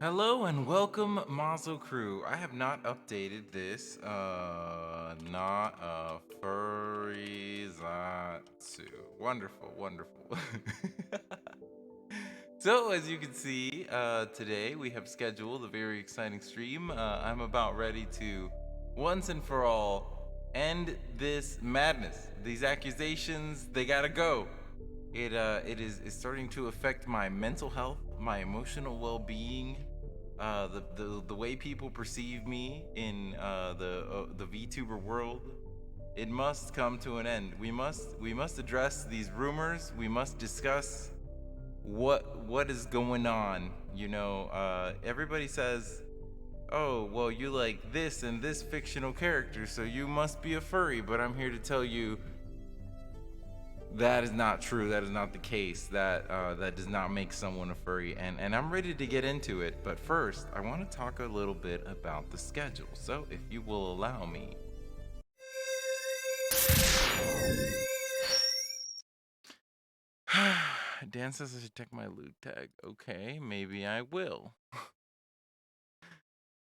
Hello and welcome, Mazocrew. I have not updated this. Not a furry zatsu. Wonderful, wonderful. So, as you can see, today we have scheduled a very exciting stream. I'm about ready to, once and for all, end this madness. These accusations, they gotta go. It is starting to affect my mental health, my emotional well-being, the way people perceive me in the VTuber world. It must come to an end. We must address these rumors. We must discuss what is going on. Everybody says, "Oh, well, you like this and this fictional character, so you must be a furry." But I'm here to tell you that is not true. That is not the case. That does not make someone a furry. And I'm ready to get into it. But first, I want to talk a little bit about the schedule. So if you will allow me. Dan says I should check my loot tag. Okay, maybe I will.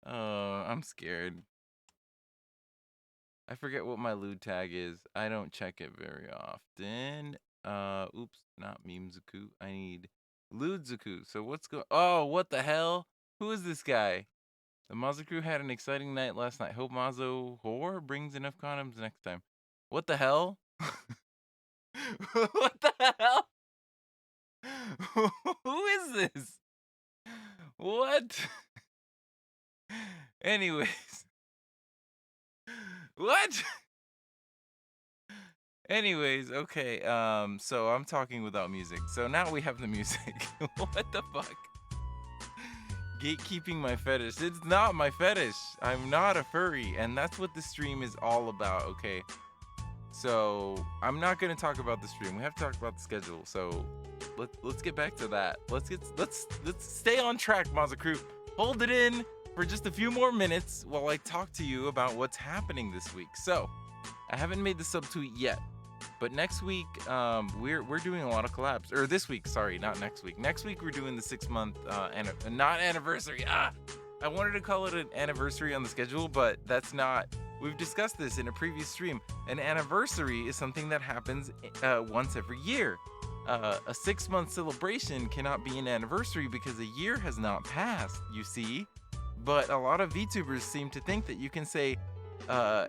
I'm scared. I forget what my loot tag is. I don't check it very often. Oops, not Memezaku. I need Ludzaku. So what's Oh, what the hell? Who is this guy? The Mazocrew had an exciting night last night. Hope Mazo Whore brings enough condoms next time. What the hell? What the hell? Who is this? What? Anyways. What? Anyways, okay. So I'm talking without music. So now we have the music. What the fuck? Gatekeeping my fetish. It's not my fetish. I'm not a furry, and that's what the stream is all about. Okay. So I'm not gonna talk about the stream. We have to talk about the schedule. So let's get back to that. Let's stay on track, Mazocrew. Hold it in for just a few more minutes while I talk to you about what's happening this week. So I haven't made the subtweet yet, but next week we're doing a lot of collabs. Or this week, sorry, not next week. Next week we're doing the 6-month not anniversary. I wanted to call it an anniversary on the schedule, but that's not. We've discussed this in a previous stream. An anniversary is something that happens once every year. A 6-month celebration cannot be an anniversary because a year has not passed, you see. But a lot of VTubers seem to think that you can say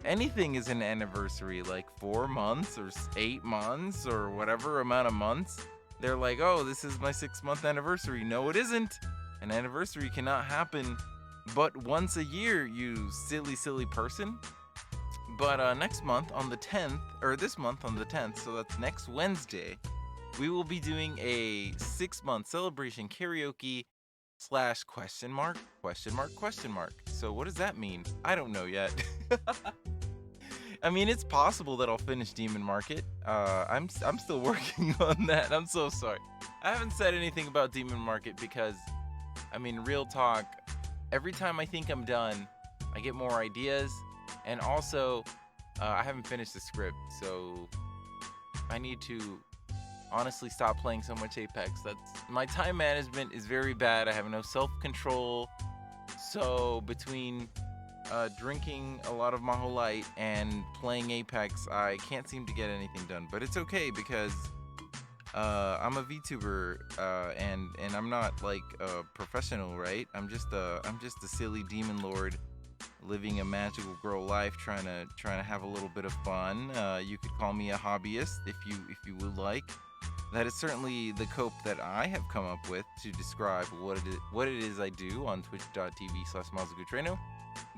anything is an anniversary, like 4 months or 8 months or whatever amount of months. They're like, oh, this is my 6-month anniversary. No, it isn't. An anniversary cannot happen but once a year, you silly person. But next month on the 10th, or this month on the 10th, so that's next Wednesday, we will be doing a 6-month celebration karaoke / question mark. So what does that mean? I don't know yet. I mean, it's possible that I'll finish Demon Market. I'm still working on that. I'm so sorry. I haven't said anything about Demon Market because, I mean, real talk, every time I think I'm done, I get more ideas. And also, I haven't finished the script, so I need to honestly stop playing so much Apex. My time management is very bad. I have no self-control. So between drinking a lot of Maho Light and playing Apex, I can't seem to get anything done. But it's okay because I'm a VTuber, and I'm not like a professional, right? I'm just a silly demon lord living a magical girl life, trying to have a little bit of fun. You could call me a hobbyist if you would like. That is certainly the cope that I have come up with to describe what it is I do on twitch.tv/Mazoku Trueno.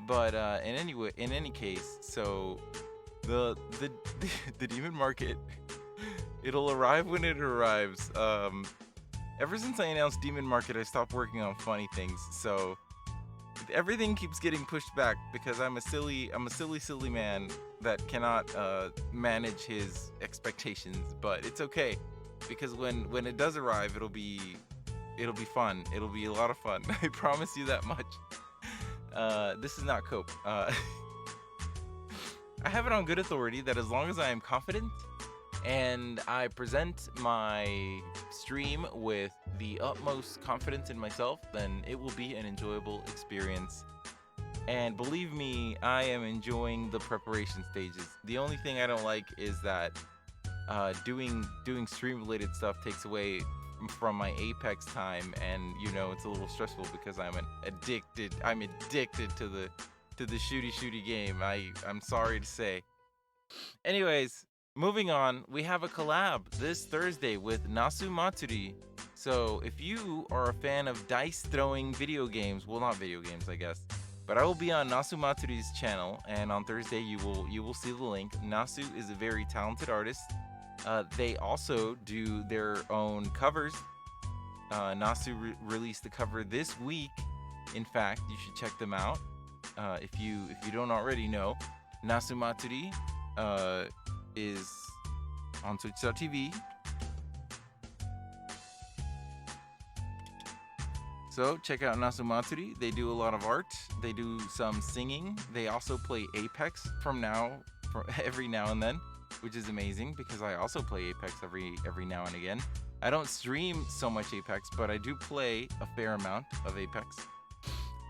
But in any case, so the Demon Market, it'll arrive when it arrives. Ever since I announced Demon Market, I stopped working on funny things. So everything keeps getting pushed back because I'm a silly man that cannot manage his expectations. But it's okay because when it does arrive, it'll be fun. It'll be a lot of fun. I promise you that much. This is not cope. I have it on good authority that as long as I am confident and I present my stream with the utmost confidence in myself, then it will be an enjoyable experience. And believe me, I am enjoying the preparation stages. The only thing I don't like is that doing stream related stuff takes away from my Apex time, and it's a little stressful because I'm addicted to the shooty game. I'm sorry to say. Anyways, moving on, we have a collab this Thursday with Nasu Matsuri. So if you are a fan of dice throwing video games, well, not video games, I guess, but I will be on Nasu Matsuri's channel, and on Thursday you will see the link. Nasu is a very talented artist. They also do their own covers. Nasu released the cover this week. In fact, you should check them out. If you don't already know, Nasu Matsuri is on Twitch.tv. So check out Nasu Matsuri. They do a lot of art. They do some singing. They also play Apex every now and then, which is amazing because I also play Apex every now and again. I don't stream so much Apex, but I do play a fair amount of Apex.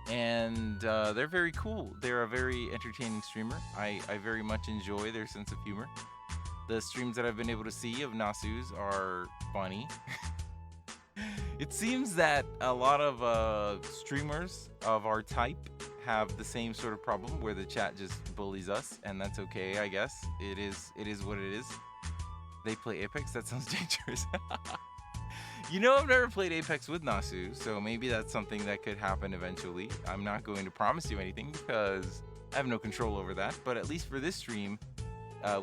And they're very cool. They're a very entertaining streamer. I very much enjoy their sense of humor. The streams that I've been able to see of Nasu's are funny. It seems that a lot of streamers of our type have the same sort of problem where the chat just bullies us, and that's okay, I guess. It is what it is. They play Apex? That sounds dangerous. I've never played Apex with Nasu, so maybe that's something that could happen eventually. I'm not going to promise you anything because I have no control over that, but at least for this stream,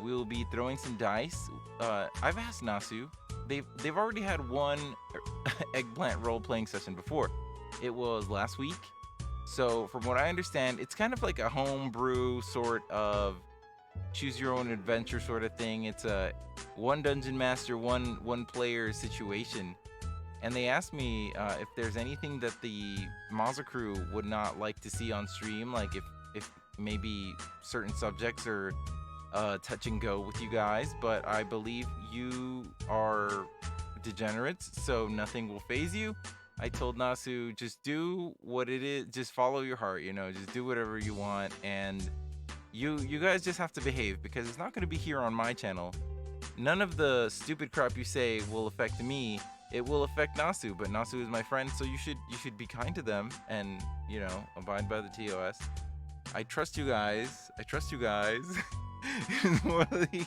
we will be throwing some dice. I've asked Nasu. They've already had one eggplant role-playing session before. It was last week. So from what I understand, it's kind of like a homebrew sort of choose your own adventure sort of thing. It's a one dungeon master, one player situation. And they asked me if there's anything that the Mazocrew would not like to see on stream, like if maybe certain subjects are touch and go with you guys, but I believe you are degenerates, so nothing will phase you. I told Nasu, just do what it is, just follow your heart, just do whatever you want, and you guys just have to behave because it's not going to be here on my channel. None of the stupid crap you say will affect me. It will affect Nasu, but Nasu is my friend, so you should be kind to them and abide by the TOS. I trust you guys. One of the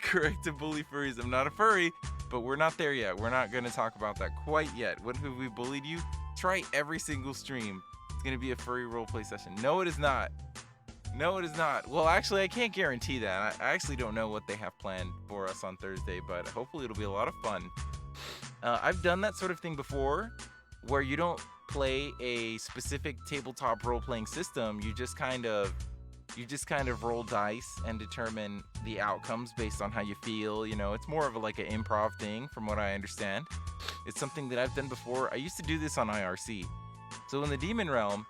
corrective bully furries. I'm not a furry, but we're not there yet. We're not going to talk about that quite yet. What have we bullied you? Try every single stream. It's going to be a furry roleplay session. No, it is not. Well, actually, I can't guarantee that. I actually don't know what they have planned for us on Thursday, but hopefully it'll be a lot of fun. I've done that sort of thing before, where you don't play a specific tabletop role-playing system. You just kind of roll dice and determine the outcomes based on how you feel. It's more of like an improv thing, from what I understand. It's something that I've done before. I used to do this on IRC. So in the Demon Realm,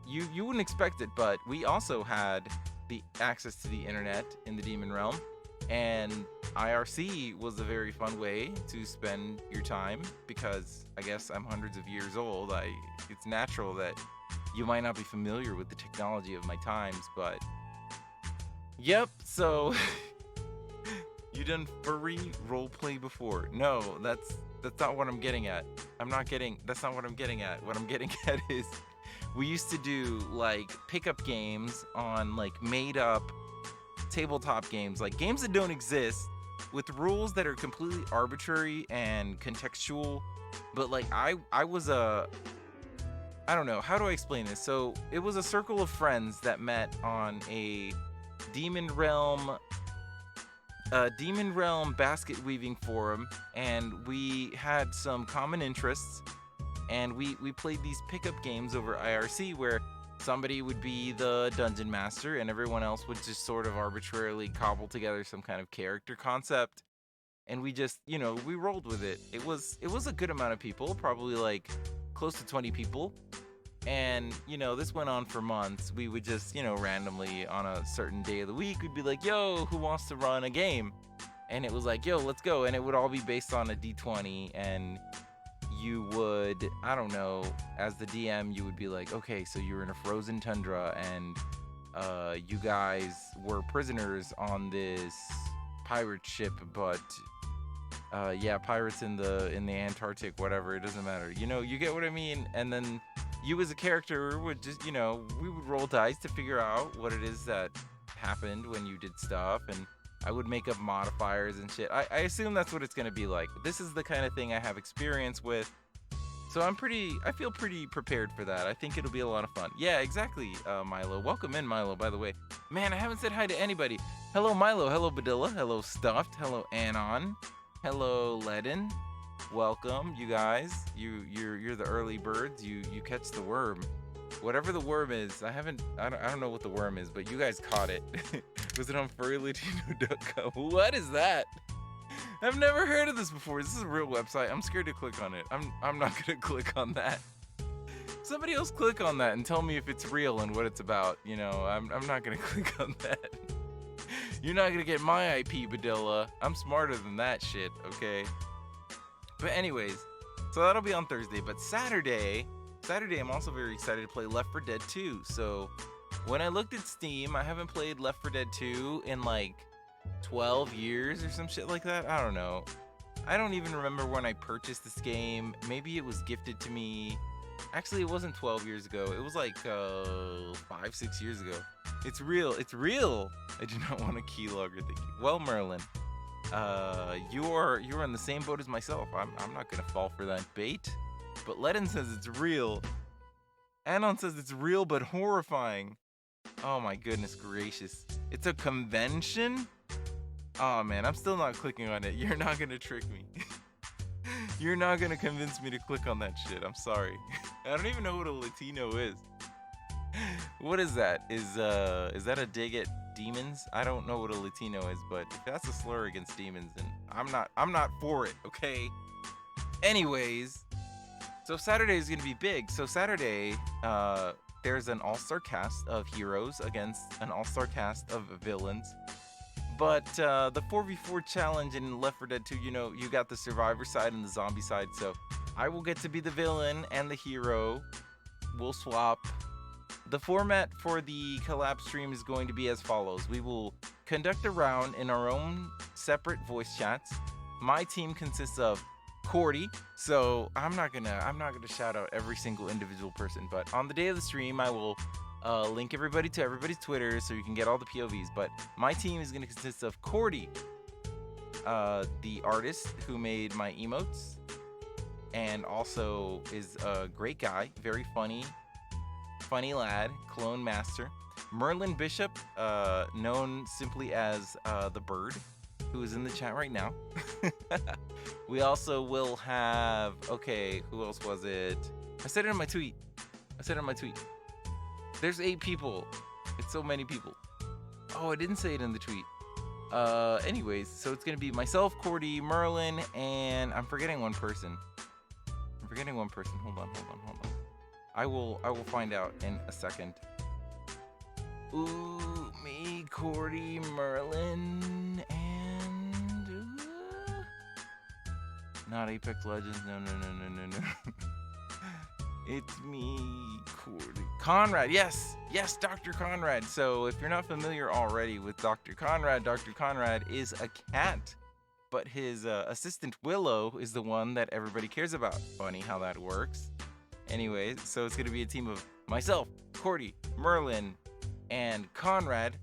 you wouldn't expect it, but we also had the access to the internet in the Demon Realm, and IRC was a very fun way to spend your time because I guess I'm hundreds of years old. It's natural that you might not be familiar with the technology of my times, but yep. So you done furry roleplay before? No, that's not what I'm getting at. That's not what I'm getting at. What I'm getting at is we used to do like pickup games on like made up tabletop games, like games that don't exist, with rules that are completely arbitrary and contextual. But like I was I don't know, how do I explain this? So it was a circle of friends that met on a Demon Realm basket weaving forum, and we had some common interests, and we played these pickup games over IRC where somebody would be the dungeon master and everyone else would just sort of arbitrarily cobble together some kind of character concept, and we just we rolled with it. It was a good amount of people, probably like close to 20 people, and this went on for months. We would just randomly on a certain day of the week we'd be like, yo, who wants to run a game? and it was like, yo, let's go, and it would all be based on a D20, and you would, I don't know, as the DM, you would be like, okay, so you're in a frozen tundra, and you guys were prisoners on this pirate ship, but yeah, pirates in the Antarctic, whatever, it doesn't matter. You get what I mean? And then you as a character would just, we would roll dice to figure out what it is that happened when you did stuff, and I would make up modifiers and shit. I assume that's what it's gonna be like. This is the kind of thing I have experience with, so I feel pretty prepared for that. I think it'll be a lot of fun. Yeah, exactly, Milo. Welcome in, Milo, by the way. Man, I haven't said hi to anybody. Hello, Milo. Hello, Badilla. Hello, Stuffed. Hello, Anon. Hello, Ledin. Welcome, you guys. You're the early birds. You catch the worm. Whatever the worm is, I don't know what the worm is, but you guys caught it. Was it on furrylatino.com? What is that? I've never heard of this before. This is a real website. I'm scared to click on it. I'm not gonna click on that. Somebody else click on that and tell me if it's real and what it's about. I'm not gonna click on that. You're not gonna get my IP, Badilla. I'm smarter than that shit, okay? But anyways, so that'll be on Thursday. But Saturday, I'm also very excited to play Left 4 Dead 2. So when I looked at Steam, I haven't played Left 4 Dead 2 in like 12 years or some shit like that. I don't know. I don't even remember when I purchased this game. Maybe it was gifted to me. Actually, it wasn't 12 years ago. It was like 5-6 years ago. It's real. It's real. I do not want a keylogger. Thank you. Well, Merlin, you're in the same boat as myself. I'm not gonna fall for that bait. But Ledin says it's real. Anon says it's real but horrifying. Oh my goodness gracious. It's a convention? Oh man, I'm still not clicking on it. You're not gonna trick me. You're not gonna convince me to click on that shit. I'm sorry. I don't even know what a Latino is. What is that? Is that a dig at demons? I don't know what a Latino is, but if that's a slur against demons, then I'm not for it, okay? Anyways, so Saturday is gonna be big. So Saturday, there's an all-star cast of heroes against an all-star cast of villains. But the 4v4 challenge in Left 4 Dead 2, you got the survivor side and the zombie side. So I will get to be the villain and the hero. We'll swap. The format for the collab stream is going to be as follows. We will conduct a round in our own separate voice chats. My team consists of Cordy, so I'm not gonna shout out every single individual person, but on the day of the stream I will link everybody to everybody's Twitter so you can get all the POVs. But my team is gonna consist of Cordy, the artist who made my emotes and also is a great guy, very funny lad, clone master. Merlin Bishop, known simply as the Bird, who is in the chat right now. We also will have, okay, who else was it? I said it in my tweet. There's 8 people. It's so many people. Oh, I didn't say it in the tweet. Anyways, so it's gonna be myself, Cordy, Merlin, and I'm forgetting one person. Hold on. I will find out in a second. Ooh, me, Cordy, Merlin, and not Apex Legends. No. It's me, Cordy. Conrad, yes, Dr. Conrad. So if you're not familiar already with Dr. Conrad is a cat, but his assistant Willow is the one that everybody cares about. Funny how that works. Anyways, so it's gonna be a team of myself, Cordy, Merlin, and Conrad,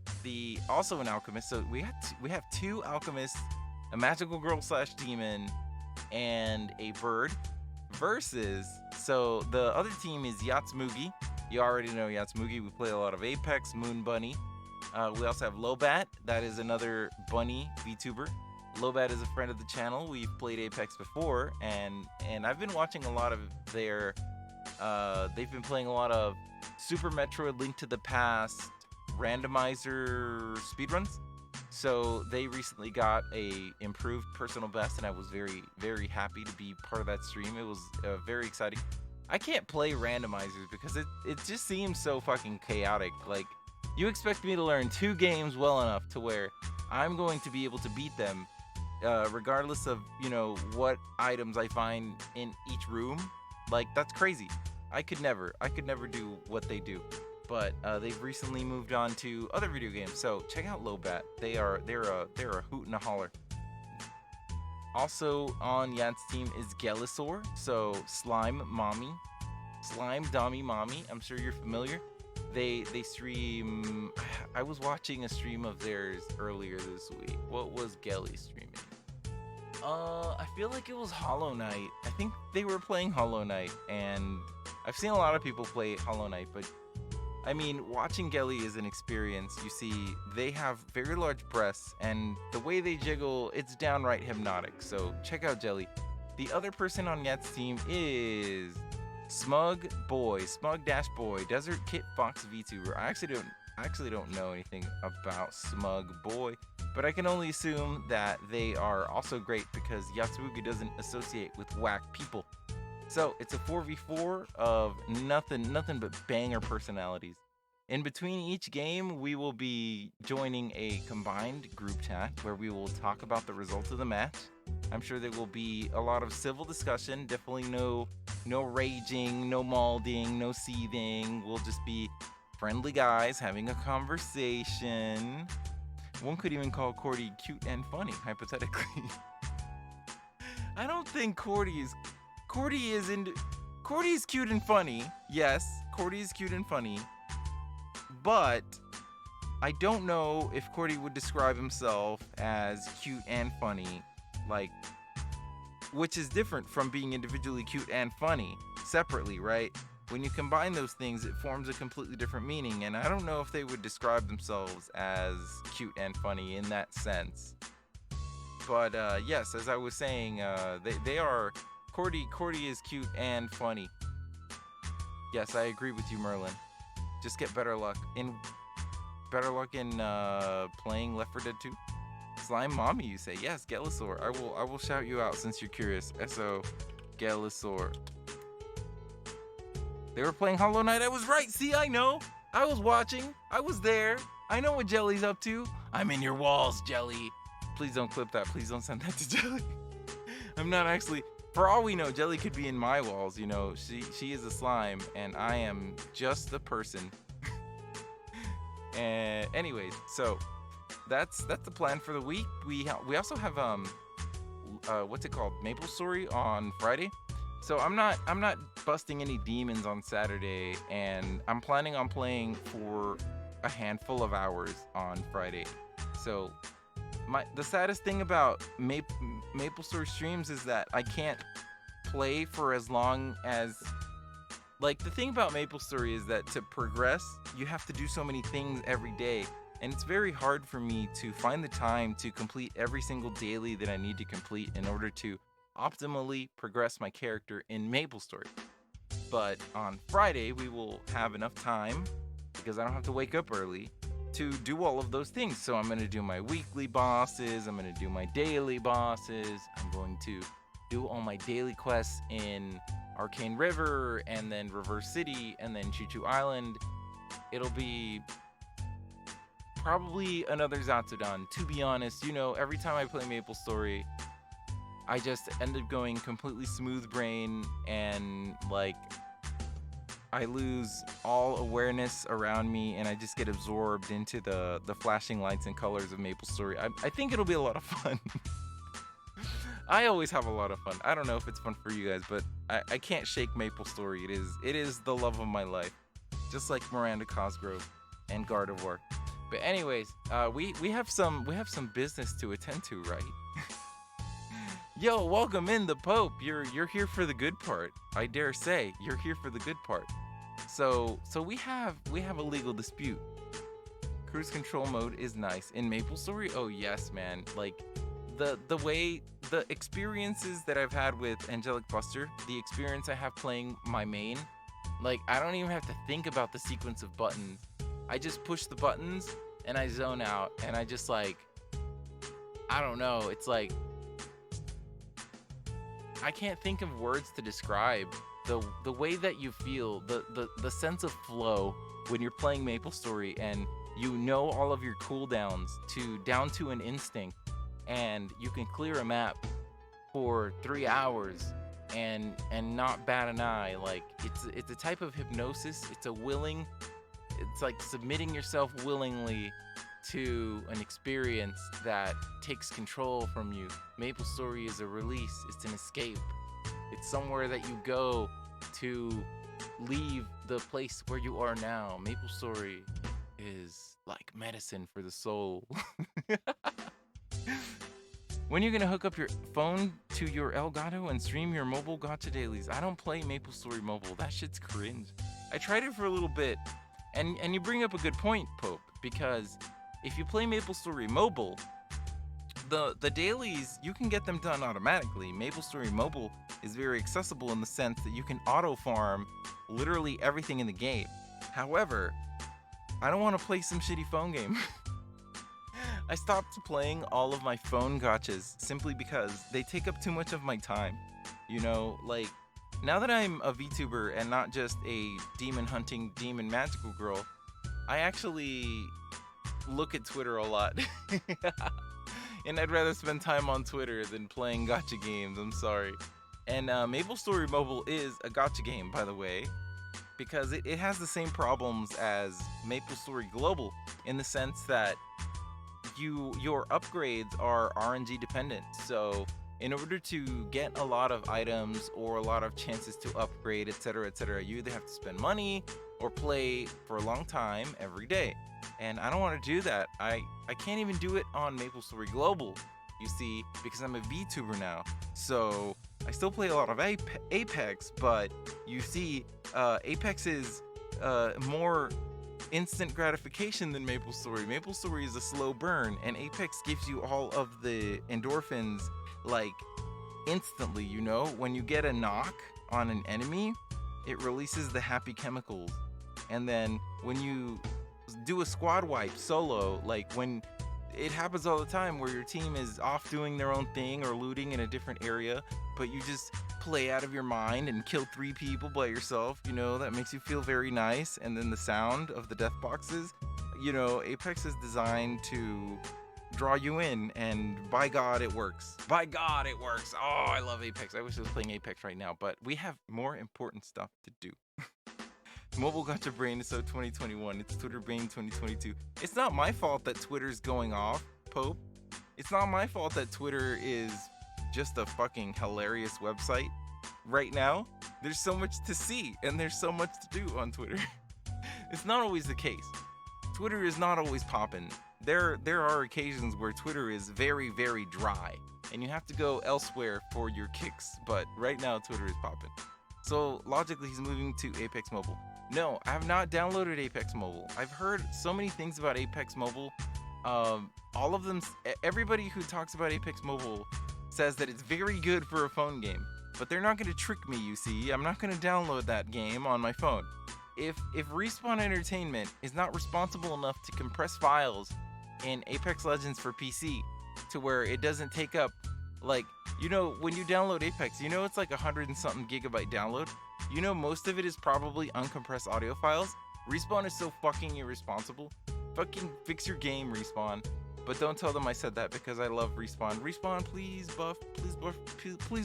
also an alchemist. So we have 2 alchemists, a magical girl / demon, and a bird. Versus, so the other team is Yatsmugi. You already know Yatsmugi. We play a lot of Apex, Moon Bunny. We also have Lobat. That is another bunny VTuber. Lobat is a friend of the channel. We've played Apex before, and I've been watching a lot of their. They've been playing a lot of Super Metroid Link to the Past randomizer speedruns. So they recently got a improved personal best, and I was very, very happy to be part of that stream. It was very exciting. I can't play randomizers because it just seems so fucking chaotic. Like, you expect me to learn 2 games well enough to where I'm going to be able to beat them regardless of what items I find in each room. Like that's crazy. I could never do what they do. But they've recently moved on to other video games. So check out Lobat. They're a hoot and a holler. Also on Yad's team is Gelisaur. So Slime Mommy, Slime Dommy Mommy. I'm sure you're familiar. They stream. I was watching a stream of theirs earlier this week. What was Gelly streaming? I feel like it was Hollow Knight. I think they were playing Hollow Knight, and I've seen a lot of people play Hollow Knight, but I mean, watching Gelly is an experience. You see, they have very large breasts, and the way they jiggle, it's downright hypnotic. So check out Jelly. The other person on Yet's team is Smug Boy, Smug Dash Boy, Desert Kit Fox VTuber. I actually don't know anything about Smug Boy, but I can only assume that they are also great because Yatsubuga doesn't associate with whack people. So it's a 4v4 of nothing but banger personalities. In between each game, we will be joining a combined group chat where we will talk about the results of the match. I'm sure there will be a lot of civil discussion, definitely no raging, no malding, no seething. We'll just be friendly guys having a conversation. One could even call Cordy cute and funny, hypothetically. I don't think Cordy is cute and funny. Yes, Cordy is cute and funny. But I don't know if Cordy would describe himself as cute and funny, like, which is different from being individually cute and funny separately, right? When you combine those things, it forms a completely different meaning, and I don't know if they would describe themselves as cute and funny in that sense. But yes, as I was saying, they are. Cordy is cute and funny. Yes, I agree with you, Merlin. Just get better luck in playing Left 4 Dead 2. Slime Mommy, you say? Yes, Gelisaur. I will shout you out since you're curious. So, Gelisaur. They were playing Hollow Knight. I was right. See, I know. I was watching. I was there. I know what Jelly's up to. I'm in your walls, Jelly. Please don't clip that. Please don't send that to Jelly. I'm not actually. For all we know, Jelly could be in my walls. You know, she is a slime, and I am just the person. And anyways, so that's the plan for the week. We also have what's it called? Maple Story on Friday. So I'm not busting any demons on Saturday, and I'm planning on playing for a handful of hours on Friday. So the saddest thing about Maple Story streams is that I can't play for as long as, like, the thing about Maple Story is that to progress, you have to do so many things every day, and it's very hard for me to find the time to complete every single daily that I need to complete in order to optimally progress my character in Maple Story. But on Friday, we will have enough time, because I don't have to wake up early, to do all of those things. So I'm going to do my weekly bosses, I'm going to do my daily bosses, I'm going to do all my daily quests in Arcane River, and then Reverse City, and then Choo Choo Island. It'll be probably another Zatsudan. To be honest, every time I play Maple Story, I just end up going completely smooth brain, and like I lose all awareness around me, and I just get absorbed into the flashing lights and colors of Maple Story. I think it'll be a lot of fun. I always have a lot of fun. I don't know if it's fun for you guys, but I can't shake Maple Story. It is the love of my life, just like Miranda Cosgrove and Gardevoir. But anyways, we have some business to attend to, right? Yo, welcome in the Pope. You're here for the good part. I dare say you're here for the good part. So we have a legal dispute. Cruise control mode is nice in Maple Story. Oh yes, man. Like the way the experiences that I've had with Angelic Buster, the experience I have playing my main, like I don't even have to think about the sequence of buttons. I just push the buttons and I zone out, and I just like, I don't know. It's like I can't think of words to describe the way that you feel, the sense of flow when you're playing Maple Story, and you know all of your cooldowns down to an instinct, and you can clear a map for 3 hours and not bat an eye. Like, it's a type of hypnosis. It's like submitting yourself willingly to an experience that takes control from you. MapleStory is a release, it's an escape. It's somewhere that you go to leave the place where you are now. MapleStory is like medicine for the soul. When are you gonna hook up your phone to your Elgato and stream your mobile gacha dailies? I don't play MapleStory Mobile. That shit's cringe. I tried it for a little bit, and you bring up a good point, Pope, because if you play MapleStory Mobile, the dailies, you can get them done automatically. MapleStory Mobile is very accessible in the sense that you can auto farm literally everything in the game. However, I don't want to play some shitty phone game. I stopped playing all of my phone gachas simply because they take up too much of my time. You know, like, now that I'm a VTuber and not just a demon hunting, demon magical girl, I actually look at Twitter a lot. And I'd rather spend time on Twitter than playing gacha games, I'm sorry. And MapleStory Mobile is a gacha game, by the way, because it has the same problems as MapleStory Global in the sense that your upgrades are RNG dependent. So in order to get a lot of items or a lot of chances to upgrade, etc., you either have to spend money or play for a long time every day. And I don't want to do that. I can't even do it on MapleStory Global, you see, because I'm a VTuber now. So I still play a lot of Apex, but you see, Apex is more instant gratification than MapleStory. MapleStory is a slow burn, and Apex gives you all of the endorphins like instantly. You know, when you get a knock on an enemy, it releases the happy chemicals. And then when you do a squad wipe solo, like when it happens all the time where your team is off doing their own thing or looting in a different area, but you just play out of your mind and kill 3 people by yourself, you know, that makes you feel very nice. And then the sound of the death boxes, you know, Apex is designed to draw you in, and by God it works. By God it works. Oh, I love Apex. I wish I was playing Apex right now, but we have more important stuff to do. Mobile Gacha Brain is so 2021. It's Twitter Brain 2022. It's not my fault that Twitter's going off, Pope. It's not my fault that Twitter is just a fucking hilarious website right now. There's so much to see, and there's so much to do on Twitter. It's not always the case. Twitter is not always poppin'. There are occasions where Twitter is very, very dry, and you have to go elsewhere for your kicks, but right now Twitter is poppin'. So logically, he's moving to Apex Mobile. No, I have not downloaded Apex Mobile. I've heard so many things about Apex Mobile. All of them, everybody who talks about Apex Mobile says that it's very good for a phone game, but they're not going to trick me, you see. I'm not going to download that game on my phone. If Respawn Entertainment is not responsible enough to compress files in Apex Legends for PC to where it doesn't take up, like, you know, when you download Apex, you know it's like 100 and something gigabyte download. You know most of it is probably uncompressed audio files. Respawn is so fucking irresponsible. Fucking fix your game, Respawn. But don't tell them I said that because I love Respawn. Respawn, please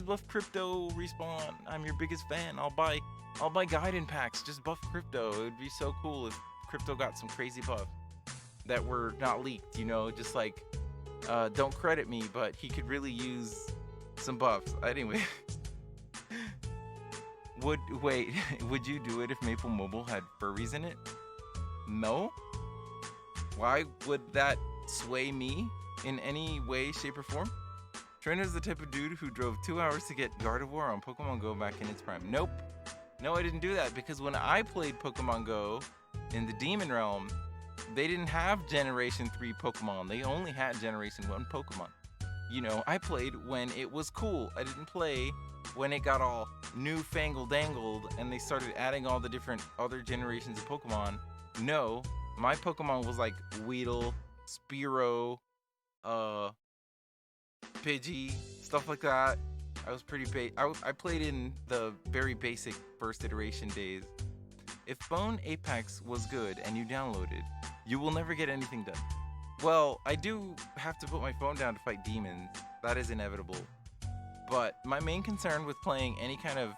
buff crypto, Respawn. I'm your biggest fan. I'll buy Gaiden packs. Just buff crypto. It would be so cool if crypto got some crazy buffs that were not leaked, you know, just like don't credit me, but he could really use some buffs. Anyway. Would you do it if Maple Mobile had furries in it? No? Why would that sway me in any way, shape, or form? Trueno's the type of dude who drove 2 hours to get Gardevoir on Pokemon Go back in its prime. Nope. No, I didn't do that because when I played Pokemon Go in the Demon Realm, they didn't have Generation 3 Pokemon. They only had Generation 1 Pokemon. You know, I played when it was cool. I didn't play when it got all newfangled dangled and they started adding all the different other generations of Pokemon. No, my Pokemon was like Weedle, Spearow, Pidgey, stuff like that. I was pretty I played in the very basic first iteration days. If Bone Apex was good and you downloaded, you will never get anything done. Well, I do have to put my phone down to fight demons. That is inevitable. But my main concern with playing any kind of,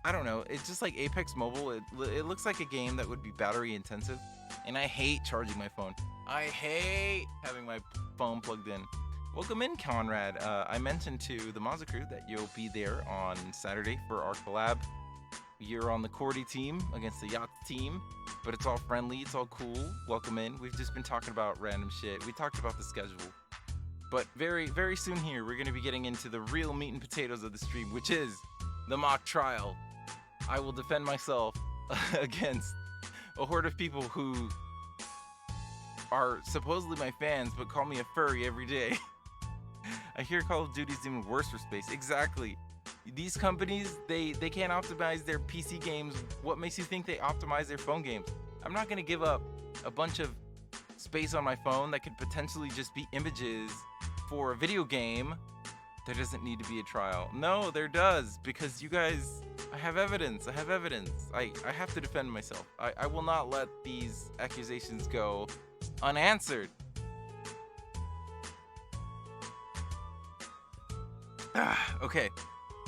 I don't know, it's just like Apex Mobile. It looks like a game that would be battery intensive, and I hate charging my phone. I hate having my phone plugged in. Welcome in, Conrad. I mentioned to the Mazocrew that you'll be there on Saturday for our collab. You're on the Cordy team against the Yacht team, but it's all friendly, it's all cool. Welcome in. We've just been talking about random shit. We talked about the schedule. But very, very soon here, we're going to be getting into the real meat and potatoes of the stream, which is the mock trial. I will defend myself against a horde of people who are supposedly my fans, but call me a furry every day. I hear Call of Duty's even worse for space. Exactly. These companies, they can't optimize their PC games. What makes you think they optimize their phone games? I'm not going to give up a bunch of space on my phone that could potentially just be images for a video game. There doesn't need to be a trial. No, there does, because you guys, I have evidence. I have to defend myself. I will not let these accusations go unanswered. Okay,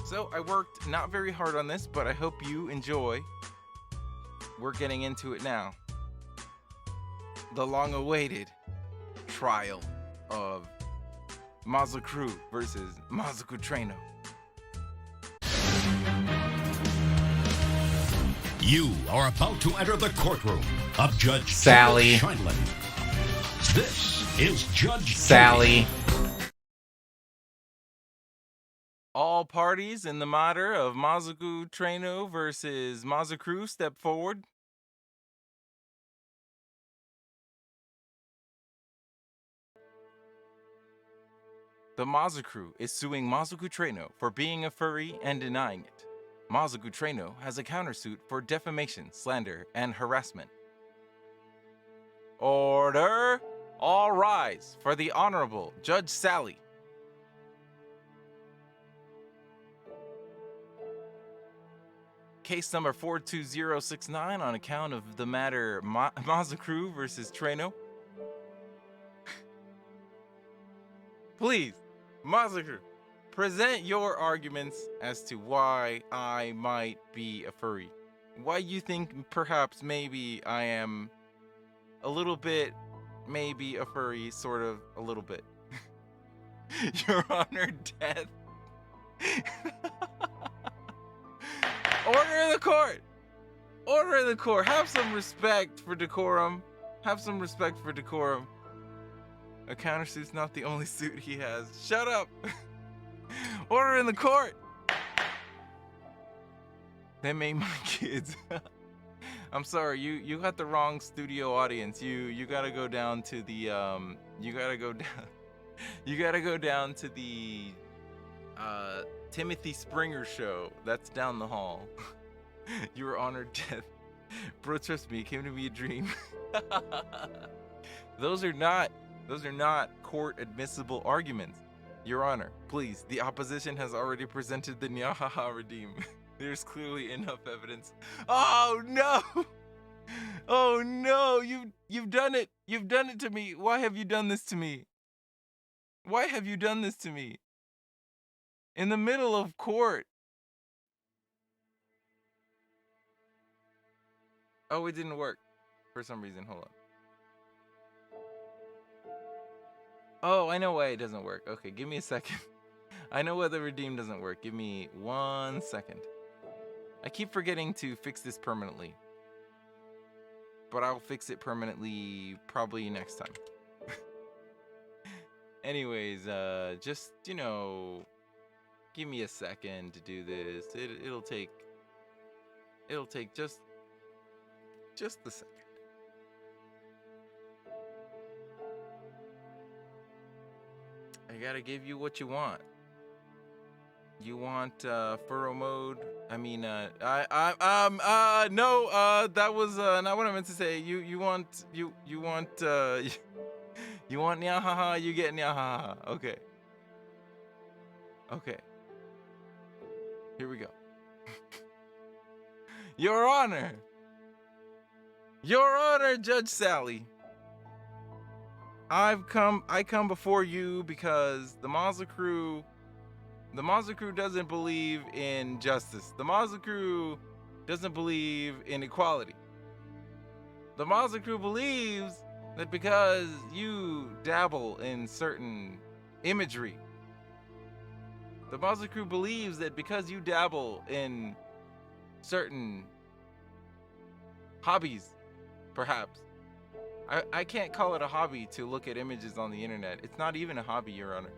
so I worked not very hard on this, but I hope you enjoy. We're getting into it now. The long-awaited trial of Mazocrew versus Mazoku Trueno. You are about to enter the courtroom of Judge Sally Scheindlin. This is Judge Sally. All parties in the matter of Mazoku Trueno versus Mazocrew step forward. The Mazocrew is suing Mazoku Trueno for being a furry and denying it. Mazoku Trueno has a countersuit for defamation, slander, and harassment. Order! All rise for the Honorable Judge Sally. Case number 42069 on account of the matter Mazocrew versus Trueno. Please, Mazocrew, present your arguments as to why I might be a furry. Why you think perhaps maybe I am a little bit, maybe a furry, sort of, a little bit. Your Honor, death. Order in the court! Order in the court. Have some respect for decorum. Have some respect for decorum. A countersuit's not the only suit he has. Shut up! Order in the court! They made my kids. I'm sorry, you got the wrong studio audience. You gotta go down to the you gotta go down to the Timothy Springer show. That's down the hall. Your Honor, death. Bro, trust me, it came to me a dream. Those are not court admissible arguments. Your Honor, please, the opposition has already presented the Nyahaha redeem. There's clearly enough evidence. Oh no! Oh no! You've done it! You've done it to me! Why have you done this to me? Why have you done this to me? In the middle of court. Oh, it didn't work for some reason. Hold on. Oh, I know why it doesn't work. Okay, give me a second. I know why the redeem doesn't work. Give me 1 second. I keep forgetting to fix this permanently. But I'll fix it permanently probably next time. Anyways, just, you know, give me a second to do this. It'll take just a second. I gotta give you what you want. You want furrow mode? I mean, no, that was not what I meant to say. You want you want you want nyahaha, you get nyahaha. Okay. Okay. Here we go. Your Honor. Your Honor, Judge Sally. I come before you because the Mazocrew doesn't believe in justice. The Mazocrew doesn't believe in equality. The Mazocrew believes that because you dabble in certain imagery, the Mazocrew believes that because you dabble in certain hobbies, perhaps. I can't call it a hobby to look at images on the internet. It's not even a hobby, Your Honor.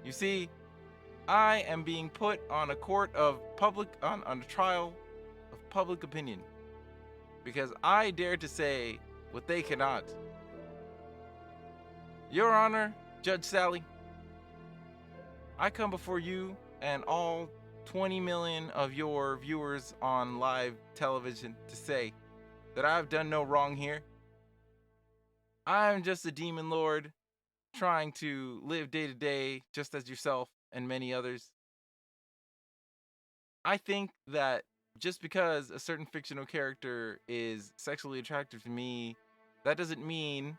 You see, I am being put on a court of on a trial of public opinion because I dare to say what they cannot. Your Honor, Judge Sally, I come before you and all 20 million of your viewers on live television to say that I've done no wrong here. I'm just a demon lord trying to live day to day just as yourself and many others. I think that just because a certain fictional character is sexually attractive to me, that doesn't mean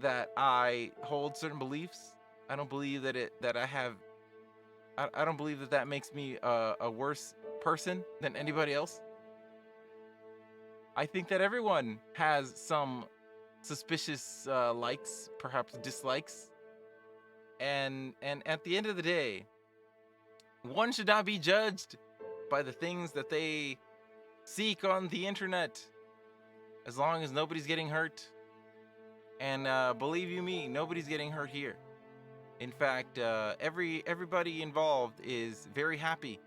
that I hold certain beliefs. I don't believe that I don't believe that that makes me a worse person than anybody else. I think that everyone has some suspicious likes, perhaps dislikes, and at the end of the day, one should not be judged by the things that they seek on the internet, as long as nobody's getting hurt. And believe you me, nobody's getting hurt here. In fact, everybody involved is very happy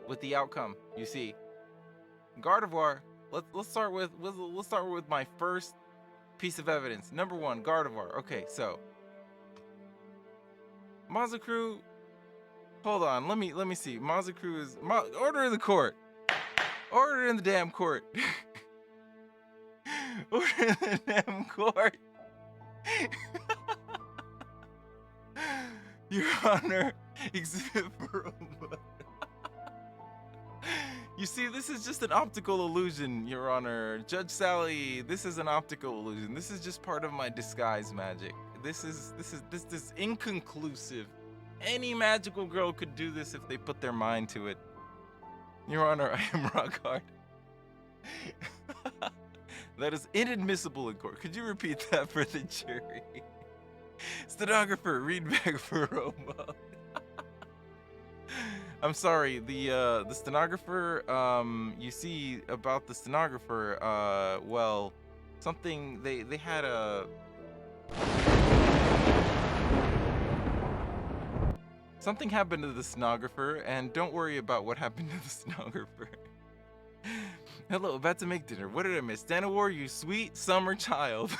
with the outcome. You see, Gardevoir. Let's start with my first piece of evidence. Number one, Gardevoir. Okay, so Mazocrew. Hold on, let me see. Mazocrew is order in the court. Order in the damn court. Order in the damn court. Your Honor, exhibit for You see, this is just an optical illusion, Your Honor. Judge Sally, this is an optical illusion. This is just part of my disguise magic. This is inconclusive. Any magical girl could do this if they put their mind to it. Your Honor, I am rock hard. That is inadmissible in court. Could you repeat that for the jury? Stenographer, read back for Romo. I'm sorry, the stenographer, you see about the stenographer, well, something, they had a... Something happened to the stenographer, and don't worry about what happened to the stenographer. Hello, about to make dinner. What did I miss? Danawar, you sweet summer child.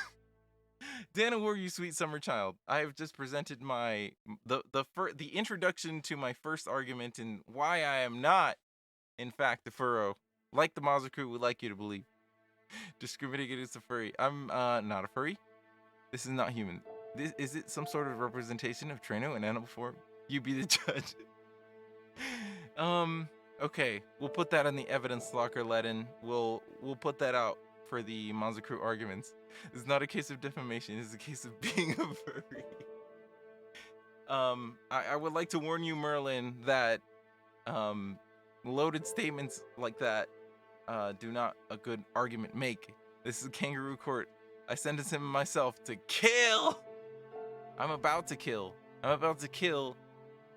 Danawar, you sweet summer child. I have just presented the introduction to my first argument and why I am not, in fact, a furro, like the Mazocrew would like you to believe. Discriminating against a furry. I'm not a furry. This is not human. Is it some sort of representation of Trueno in animal form? You be the judge. Okay, we'll put that in the evidence locker, Ledin. We'll put that out for the Mazocrew arguments. It's not a case of defamation, it's a case of being a furry. I would like to warn you, Merlin, that loaded statements like that do not a good argument make. This is a kangaroo court. I sentenced him myself to kill. I'm about to kill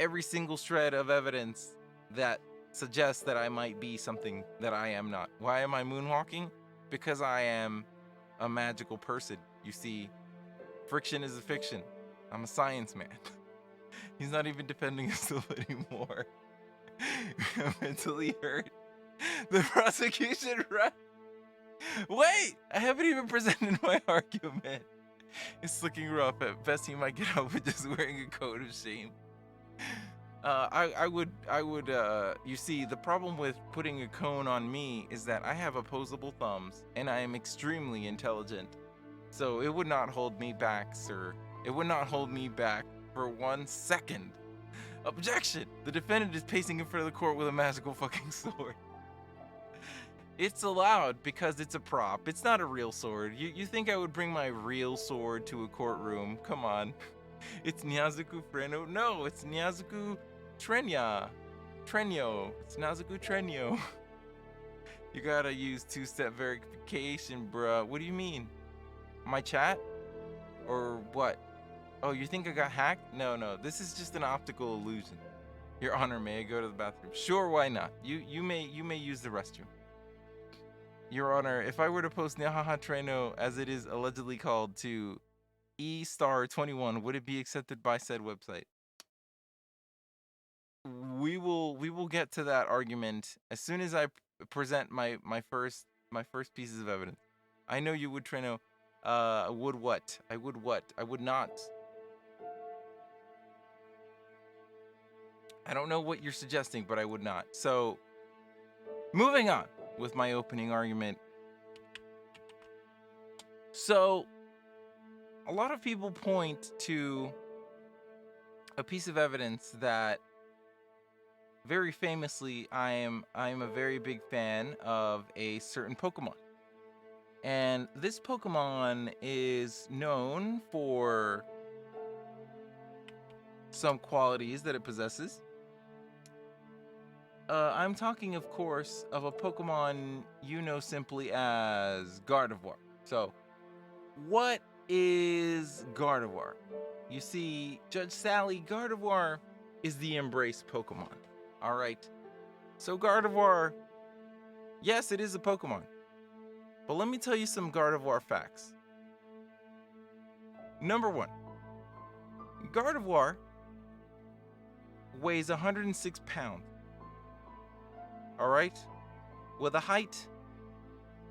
every single shred of evidence that suggests that I might be something that I am not. Why am I moonwalking? Because I am a magical person. You see, friction is a fiction. I'm a science man. He's not even defending himself anymore. I'm mentally hurt. The prosecution Wait! I haven't even presented my argument. It's looking rough. At best, he might get out with just wearing a coat of shame. I would, you see, the problem with putting a cone on me is that I have opposable thumbs and I am extremely intelligent. So it would not hold me back, sir. It would not hold me back for 1 second. Objection! The defendant is pacing in front of the court with a magical fucking sword. It's allowed because it's a prop. It's not a real sword. You think I would bring my real sword to a courtroom? Come on. It's Mazoku Trueno. No, it's Mazoku Trueno. It's Mazoku Trueno. You gotta use two-step verification, bruh. What do you mean? My chat? Or what? Oh, you think I got hacked? No. This is just an optical illusion. Your Honor, may I go to the bathroom? Sure, why not? You may use the restroom. Your Honor, if I were to post Nyahaha Trueno, as it is allegedly called, to E-Star21, would it be accepted by said website? We will get to that argument as soon as I present my first pieces of evidence. I know you would, Trueno. Would what? I would what? I would not. I don't know what you're suggesting, but I would not. So, moving on with my opening argument. So, a lot of people point to a piece of evidence that very famously I am a very big fan of a certain Pokemon. And this Pokemon is known for some qualities that it possesses. I'm talking, of course, of a Pokemon you know simply as Gardevoir. So, what is Gardevoir? You see, Judge Sally, Gardevoir is the embrace Pokemon. Alright? So Gardevoir, yes, it is a Pokemon. But let me tell you some Gardevoir facts. Number 1. Gardevoir weighs 106 pounds. Alright? With a height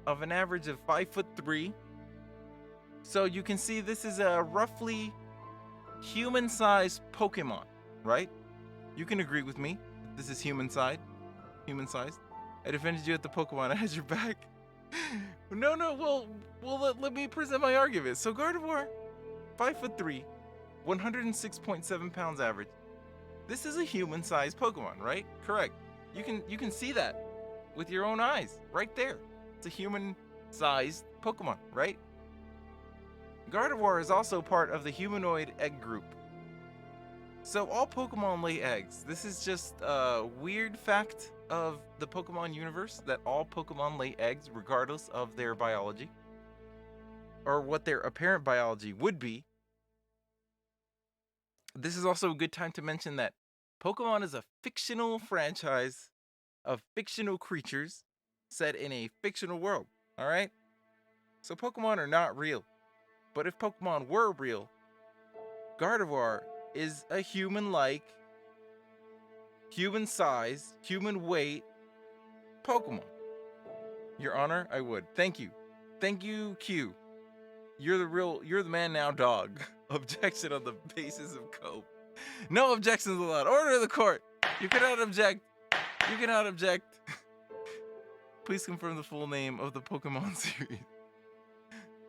of an average of 5'3". So you can see this is a roughly human-sized Pokemon, right? You can agree with me. This is human-sized. I defended you at the Pokemon. I had your back. No. Well, let me present my argument. So Gardevoir, 5'3", 106.7 pounds average. This is a human-sized Pokemon, right? Correct. You can see that with your own eyes, right there. It's a human-sized Pokemon, right? Gardevoir is also part of the humanoid egg group. So all Pokemon lay eggs. This is just a weird fact of the Pokemon universe, that all Pokemon lay eggs regardless of their biology, or what their apparent biology would be. This is also a good time to mention that Pokemon is a fictional franchise of fictional creatures set in a fictional world, alright? So Pokemon are not real. But if Pokemon were real, Gardevoir is a human-like, human-sized, human-weight Pokemon. Your Honor, I would. Thank you. Thank you, Q. You're the man now, dog. Objection on the basis of cope. No objections allowed. Order of the court. You cannot object. You cannot object. Please confirm the full name of the Pokemon series.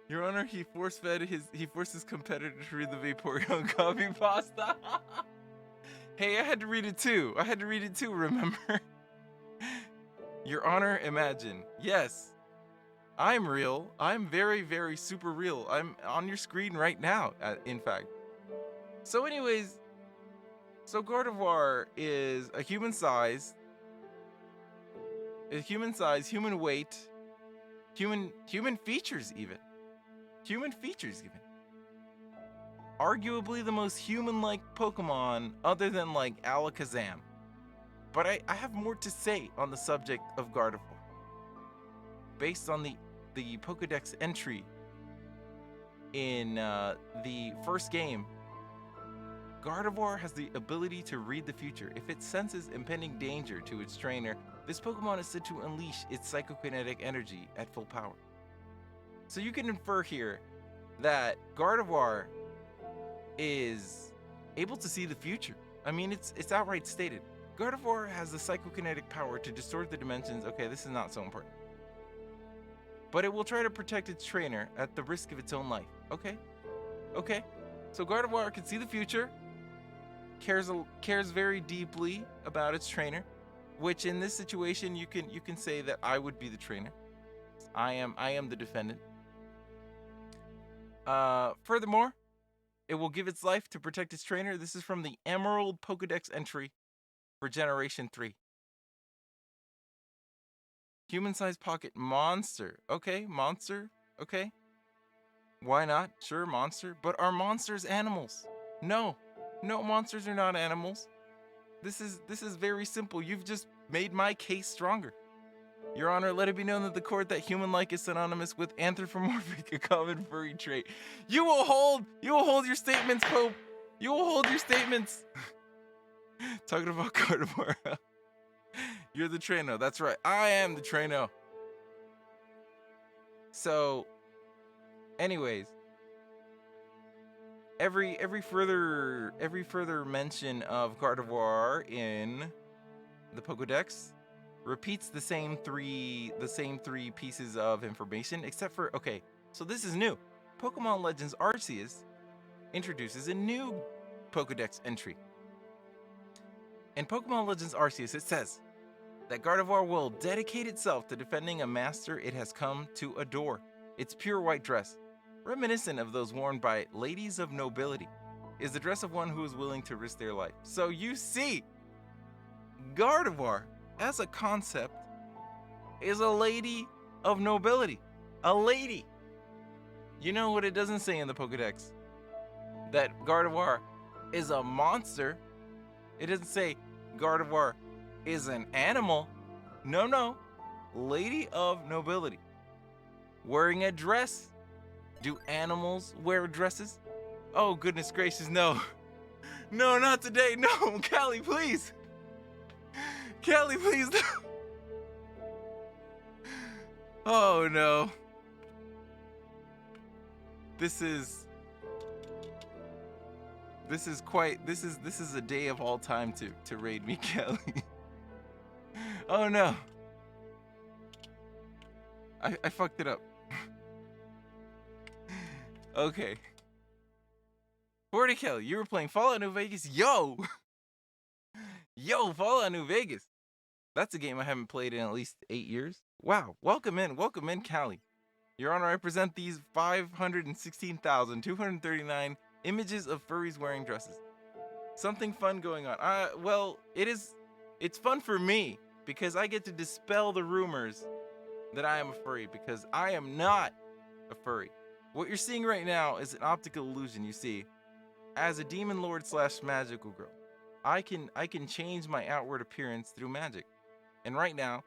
Your Honor, he forced his competitor to read the Vaporeon copy pasta. Hey, I had to read it too, remember? Your Honor, imagine. Yes, I'm real. I'm very, very super real. I'm on your screen right now, in fact. So anyways, Gardevoir is a human-sized, human weight, human features even. Arguably the most human-like Pokemon other than like Alakazam. But I have more to say on the subject of Gardevoir. Based on the Pokedex entry in the first game, Gardevoir has the ability to read the future. If it senses impending danger to its trainer, this Pokemon is said to unleash its psychokinetic energy at full power. So you can infer here that Gardevoir is able to see the future. I mean, it's outright stated. Gardevoir has the psychokinetic power to distort the dimensions. Okay, this is not so important. But it will try to protect its trainer at the risk of its own life. Okay. So Gardevoir can see the future, cares very deeply about its trainer, which in this situation you can say that I would be the trainer. I am the defendant. Furthermore, it will give its life to protect its trainer. This is from the Emerald Pokedex entry for Generation 3. Human-sized pocket monster. Okay, monster. Okay. Why not? Sure, monster. But are monsters animals? No. No, monsters are not animals. This is very simple. You've just made my case stronger. Your Honor, let it be known that the court that human-like is synonymous with anthropomorphic, a common furry trait. You will hold your statements, Pope. You will hold your statements. Talking about Gardevoir. You're the Trueno. That's right. I am the Trueno. So, anyways, every further mention of Gardevoir in the Pokédex repeats the same three pieces of information, except for, okay, so this is new. Pokemon Legends Arceus introduces a new Pokédex entry. In Pokemon Legends Arceus, it says that Gardevoir will dedicate itself to defending a master it has come to adore. Its pure white dress, reminiscent of those worn by ladies of nobility, is the dress of one who is willing to risk their life. So you see, Gardevoir, as a concept, is a lady of nobility. A lady. You know what it doesn't say in the Pokédex? That Gardevoir is a monster. It doesn't say Gardevoir is an animal. No. Lady of nobility. Wearing a dress. Do animals wear dresses? Oh, goodness gracious, no. No, not today. No, Callie, please. Callie, please. No. Oh, no. This is a day of all time to raid me, Callie. Oh, no. I fucked it up. Okay. 40 Kelly, you were playing Fallout New Vegas? Yo, Fallout New Vegas. That's a game I haven't played in at least 8 years. Wow, welcome in, Callie. Your Honor, I present these 516,239 images of furries wearing dresses. Something fun going on. Well, it's fun for me because I get to dispel the rumors that I am a furry, because I am not a furry. What you're seeing right now is an optical illusion. You see, as a demon lord / magical girl, I can change my outward appearance through magic. And right now,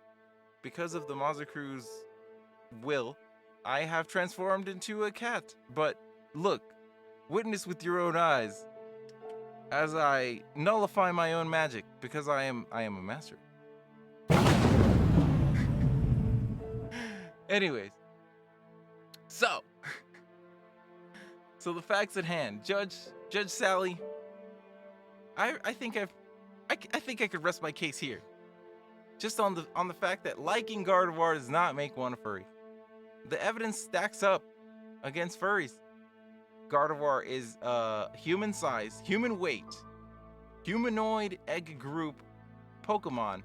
because of the Mazocrew's will, I have transformed into a cat. But look, witness with your own eyes as I nullify my own magic, because I am a master. Anyways, so the facts at hand. Judge Sally, I think I could rest my case here, just on the fact that liking Gardevoir does not make one a furry. The evidence stacks up against furries. Gardevoir is human size, human weight, humanoid egg group Pokemon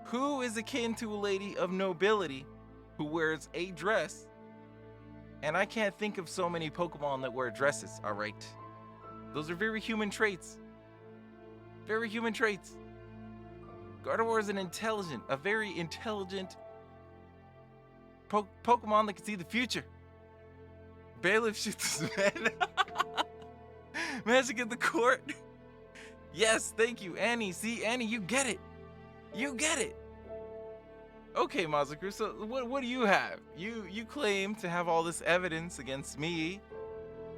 who is akin to a lady of nobility who wears a dress. And I can't think of so many Pokemon that wear dresses, alright? Those are very human traits. Very human traits. Gardevoir is a very intelligent Pokemon that can see the future. Bailiff shoots this man. Magic in the court. Yes, thank you, Annie. See, Annie, you get it. You get it. Okay, Mazocrew, so what do you have? You claim to have all this evidence against me.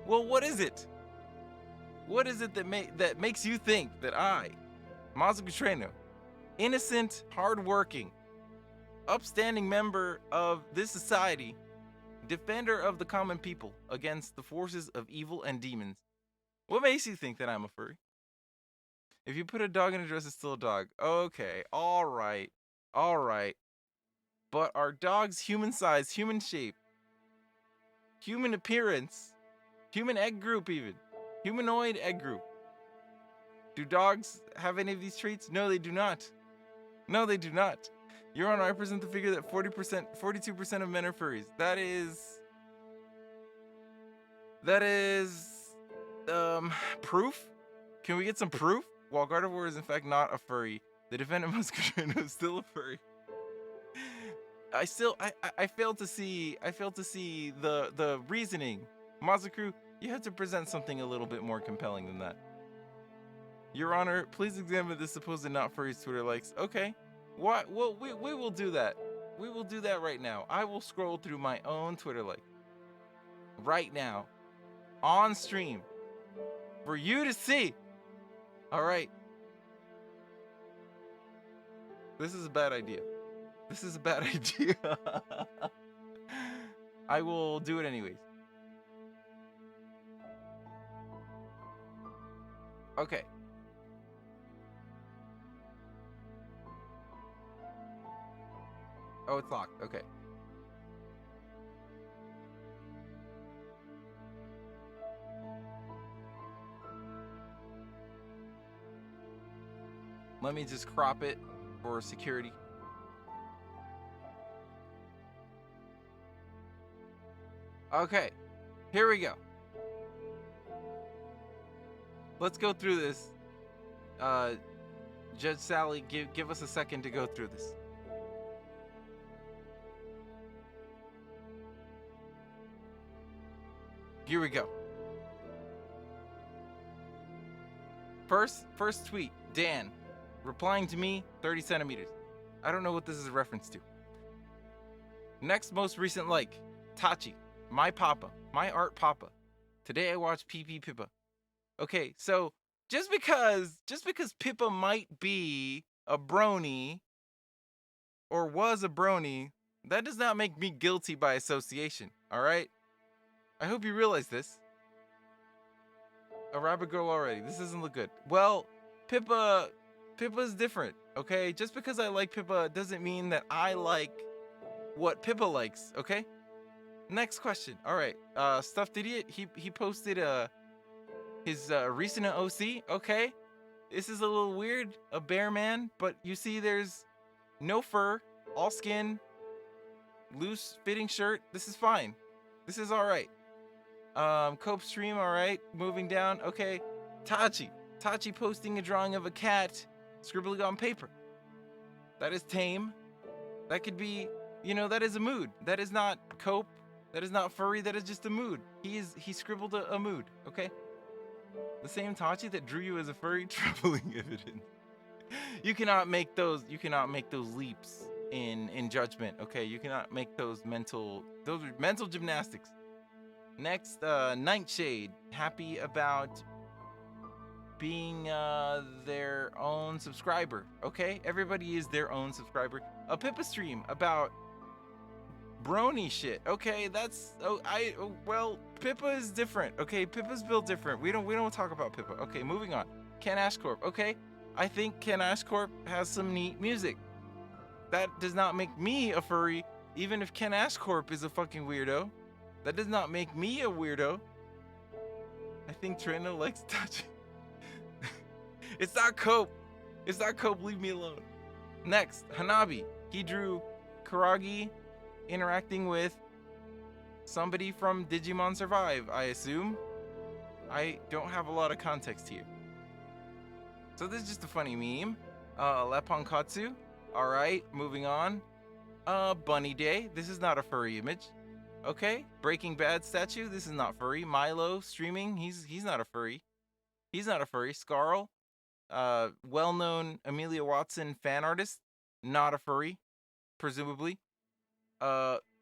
Well, what is it? What is it that makes you think that I, Mazoku Trueno, innocent, hardworking, upstanding member of this society, defender of the common people against the forces of evil and demons, what makes you think that I'm a furry? If you put a dog in a dress, it's still a dog. Okay, all right. But are dogs human size, human shape, human appearance, human egg group even, humanoid egg group? Do dogs have any of these traits? No, they do not. No, they do not. Your Honor, I present the figure that 42% of men are furries. That is proof? Can we get some proof? While Gardevoir is in fact not a furry, the defendant Mazoku Trueno is still a furry. I failed to see the reasoning. Mazocrew, you had to present something a little bit more compelling than that. Your Honor, please examine this supposed not furry's Twitter likes. Okay. What? Well, we will do that. We will do that right now. I will scroll through my own Twitter like right now on stream for you to see. All right. This is a bad idea. This is a bad idea. I will do it anyways. Okay. Oh, it's locked. Okay. Let me just crop it for security. Okay, here we go. Let's go through this. Judge Sally, give us a second to go through this. Here we go. First tweet, Dan, replying to me, 30 centimeters. I don't know what this is a reference to. Next most recent like, Tachi, my papa, my art papa. Today I watched PP Pippa. Okay, so just because Pippa might be a brony or was a brony, that does not make me guilty by association, all right? I hope you realize this. A rabbit girl already. This doesn't look good. Well, Pippa's different, okay? Just because I like Pippa doesn't mean that I like what Pippa likes, okay? Next question. All right. Stuffed Idiot, he posted his recent OC, okay? This is a little weird, a bear man, but you see there's no fur, all skin, loose fitting shirt. This is fine. This is all right. Cope stream, all right. Moving down, okay. Tachi posting a drawing of a cat scribbling on paper. That is tame. That could be, that is a mood. That is not cope. That is not furry. That is just a mood. He scribbled a mood, okay? The same Tachi that drew you as a furry, troubling evidence. You cannot make those leaps in judgment, okay? You cannot make those are mental gymnastics. Next, Nightshade, happy about being their own subscriber, okay? Everybody is their own subscriber. A Pippa stream about brony shit, okay? Pippa is different, okay? Pippa's built different. We don't talk about Pippa. Okay, moving on. Ken Ashcorp, okay? I think Ken Ashcorp has some neat music. That does not make me a furry, even if Ken Ashcorp is a fucking weirdo. That does not make me a weirdo. I think Trueno likes touching. It's not cope. It's not cope, leave me alone. Next, Hanabi. He drew Karagi interacting with somebody from Digimon Survive, I assume. I don't have a lot of context here. So this is just a funny meme. Leponkatsu. Alright, moving on. Bunny Day. This is not a furry image. Okay, Breaking Bad statue. This is not furry. Milo streaming. He's not a furry. He's not a furry. Scarl, well-known Amelia Watson fan artist, not a furry, presumably.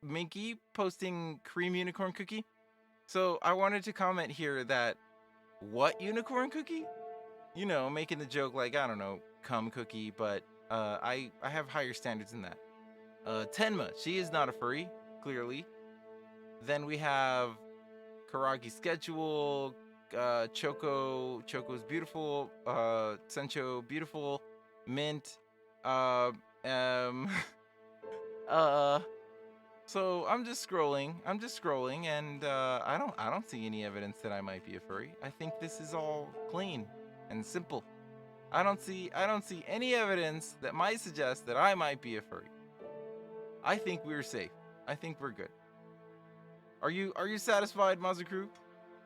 Minky posting cream unicorn cookie. So I wanted to comment here that what unicorn cookie? Making the joke like, I don't know, cum cookie, but I have higher standards than that. Tenma, she is not a furry, clearly. Then we have Karagi's schedule, Choco's beautiful, Sencho beautiful, Mint, so I'm just scrolling, and I don't see any evidence that I might be a furry. I think this is all clean and simple. I don't see any evidence that might suggest that I might be a furry. I think we're safe. I think we're good. Are you satisfied, Mazocrew?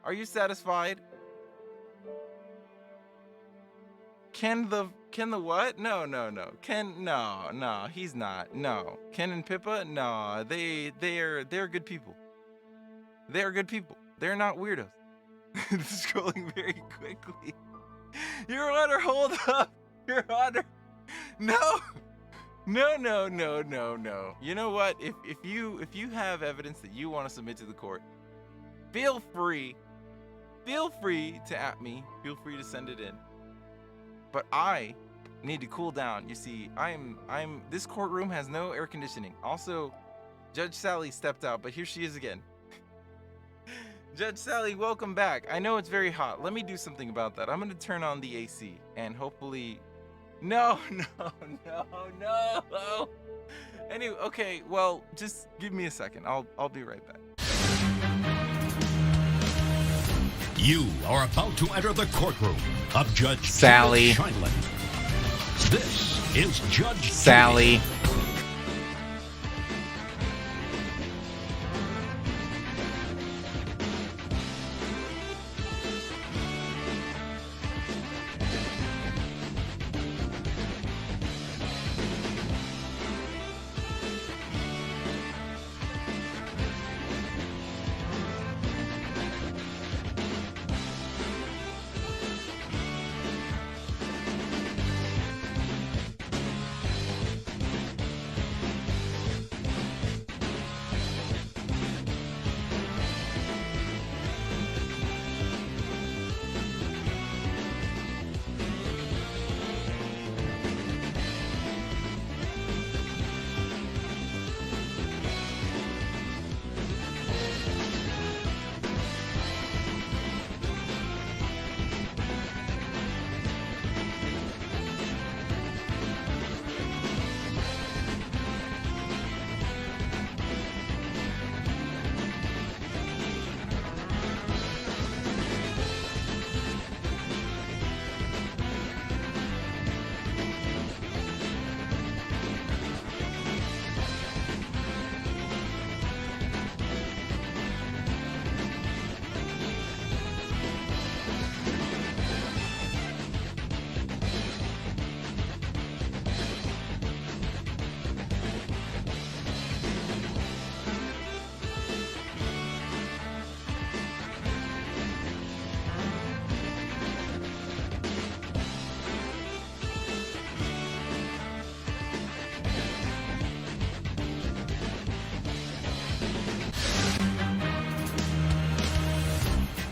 Are you satisfied? Ken the what? No. Ken, no, he's not. No. Ken and Pippa, no, they're good people. They are good people. They're not weirdos. Scrolling very quickly. Your Honor, hold up. Your Honor. No. No. You know what? If you have evidence that you want to submit to the court, feel free to at me. Feel free to send it in. But I need to cool down. You see, this courtroom has no air conditioning. Also, Judge Sally stepped out, but here she is again. Judge Sally, welcome back. I know it's very hot. Let me do something about that. I'm gonna turn on the AC and hopefully. No. Anyway, okay. Well, just give me a second. I'll be right back. You are about to enter the courtroom of Judge Sally. Scheindlin. This is Judge Sally. Judy.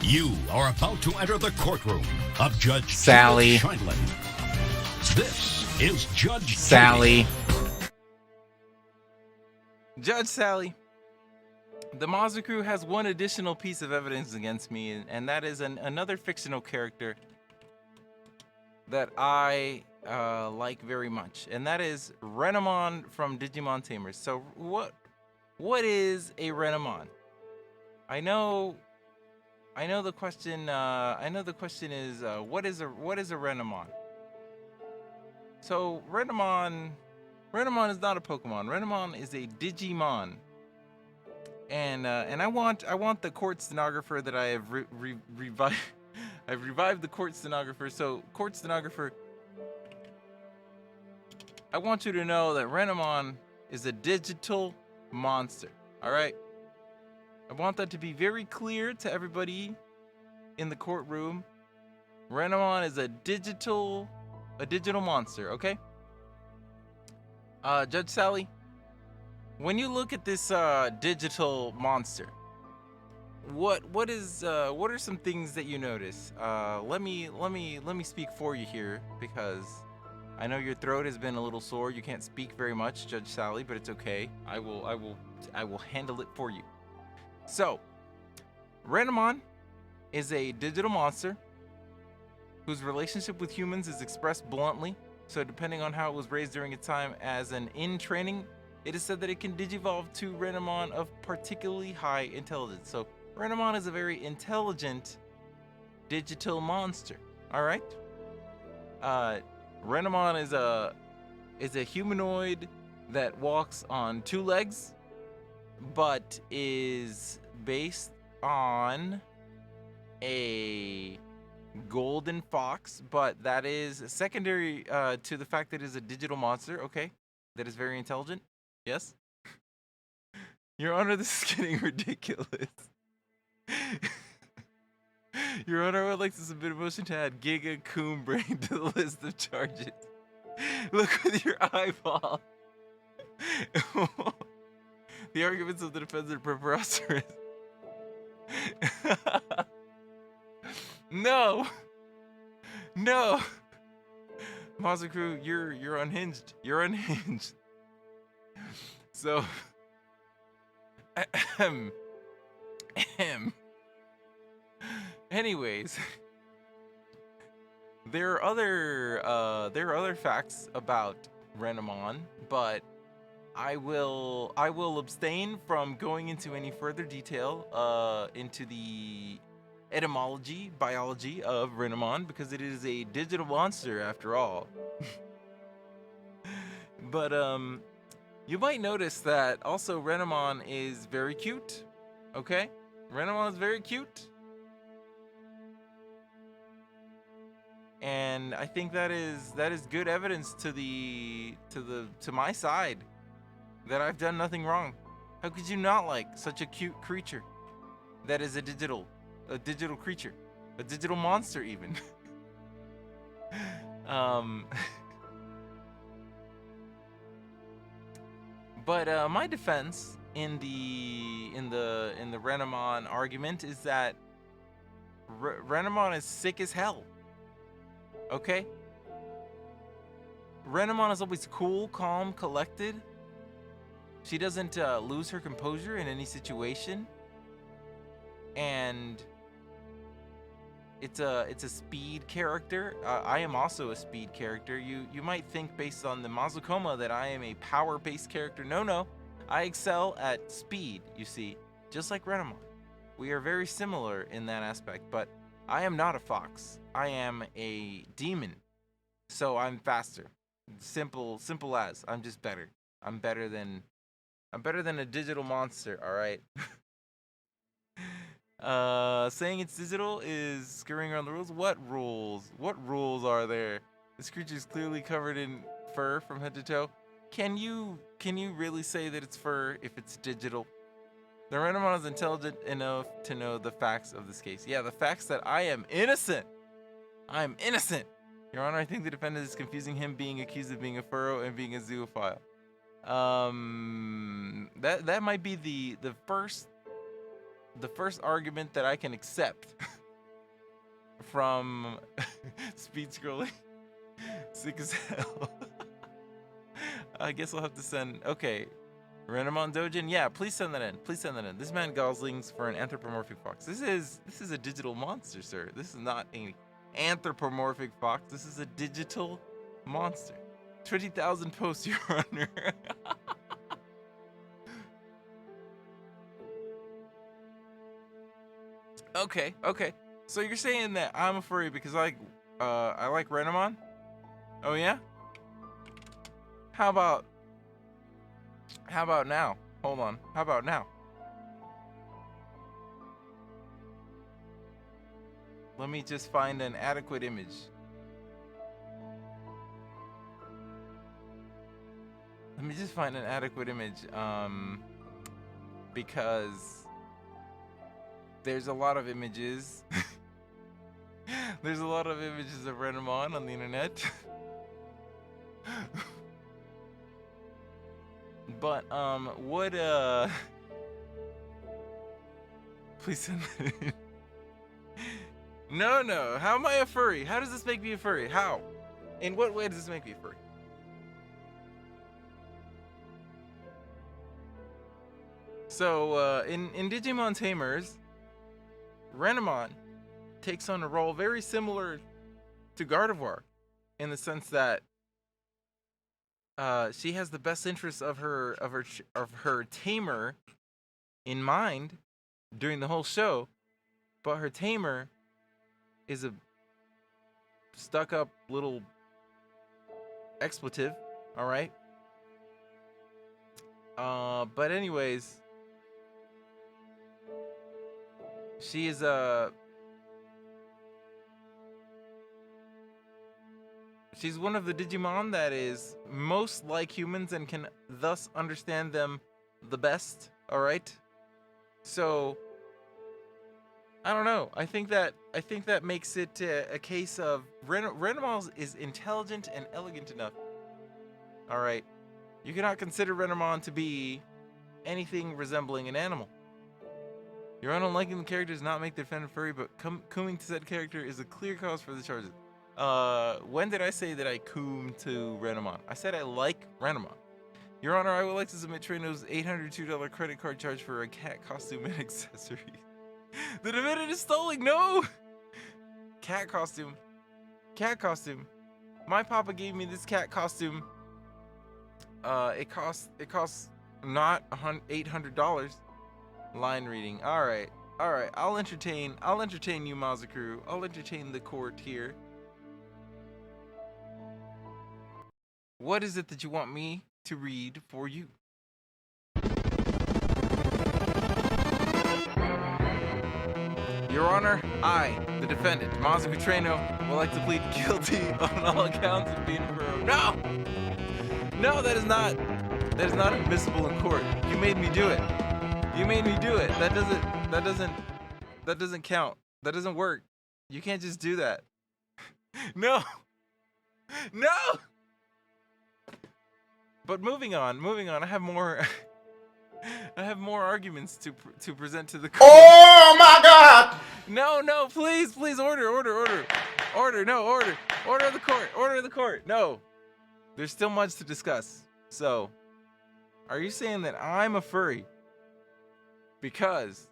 You are about to enter the courtroom of Judge Sally. Scheindlin. This is Judge Sally. Judy. Judge Sally, the Mazocrew has one additional piece of evidence against me, and that is another fictional character that I like very much, and that is Renamon from Digimon Tamers. So what is a Renamon? I know the question. I know the question is what is a Renamon? So Renamon is not a Pokemon. Renamon is a Digimon. And I want the court stenographer that I have revived. I've revived the court stenographer. So court stenographer, I want you to know that Renamon is a digital monster. All right. I want that to be very clear to everybody in the courtroom. Renamon is a digital monster, okay? Judge Sally, when you look at this digital monster, what are some things that you notice? Let me speak for you here, because I know your throat has been a little sore. You can't speak very much, Judge Sally, but it's okay. I will handle it for you. So, Renamon is a digital monster whose relationship with humans is expressed bluntly. So depending on how it was raised during its time as an in training, it is said that it can digivolve to Renamon of particularly high intelligence. So Renamon is a very intelligent digital monster. All right. Renamon is a humanoid that walks on two legs, but is based on a golden fox, but that is secondary to the fact that it is a digital monster. Okay, that is very intelligent. Yes, Your Honor, this is getting ridiculous. Your Honor, I would like to submit a motion to add Giga Coon Brain to the list of charges. Look with your eyeball. The arguments of the defense are preposterous. No, no, Mazocrew, you're unhinged. You're unhinged. So, anyways, there are other facts about Renamon, but I will abstain from going into any further detail into the etymology, biology of Renamon, because it is a digital monster after all. But you might notice that also Renamon is very cute. Okay? Renamon is very cute. And I think that is good evidence to my side that I've done nothing wrong. How could you not like such a cute creature that is a digital creature, a digital monster even? But my defense in the Renamon argument is that Renamon is sick as hell. Okay? Renamon is always cool, calm, collected. She doesn't lose her composure in any situation. And it's a speed character. I am also a speed character. You might think based on the Mazocoma that I am a power-based character. No. I excel at speed, you see, just like Renamon. We are very similar in that aspect, but I am not a fox. I am a demon. So I'm faster. Simple as. I'm just better. I'm better than a digital monster, all right? Saying it's digital is skirting around the rules. What rules? What rules are there? This creature is clearly covered in fur from head to toe. Can you really say that it's fur if it's digital? The Renamon is intelligent enough to know the facts of this case. Yeah, the facts that I am innocent. I am innocent. Your Honor, I think the defendant is confusing him being accused of being a furrow and being a zoophile. That might be the first argument that I can accept from speed scrolling. Sick as hell. I guess I'll have to send. Okay, Renamon Dojin. Yeah, please send that in. Please send that in. This man goslings for an anthropomorphic fox. This is a digital monster, sir. This is not an anthropomorphic fox. This is a digital monster. 20,000 posts, Your Honor. Okay. So you're saying that I'm a furry because I like Renamon? Oh yeah? How about now? Hold on. How about now? Let me just find an adequate image. Because there's a lot of images. There's a lot of images of Renamon on the internet. But would please send that in. No. How am I a furry? How does this make me a furry? How? In what way does this make me a furry? So in Digimon Tamers, Renamon takes on a role very similar to Gardevoir, in the sense that she has the best interests of her tamer in mind during the whole show, but her tamer is stuck up little expletive. All right. But anyways, she is she's one of the Digimon that is most like humans and can thus understand them the best. All right. So I don't know. I think that makes it a case of Renamon is intelligent and elegant enough. All right. You cannot consider Renamon to be anything resembling an animal. Your unliking the character does not make the defendant furry, but cooming to said character is a clear cause for the charges. When did I say that I coom to Renamon? I said I like Renamon. Your Honor, I would like to submit Trueno's $802 credit card charge for a cat costume and accessories. The defendant is stalling. No! Cat costume. Cat costume. My papa gave me this cat costume. It costs not $800. Line reading. All right. I'll entertain you, Mazocrew. I'll entertain the court here. What is it that you want me to read for you? Your Honor, I, the defendant, Mazoku Trueno, would like to plead guilty on all accounts of being a furry. No, that is not admissible in court. You made me do it. That doesn't count. That doesn't work. You can't just do that. No. But moving on. I have more arguments to present to the court. Oh my God! No, please, order the court. No, there's still much to discuss. So, are you saying that I'm a furry because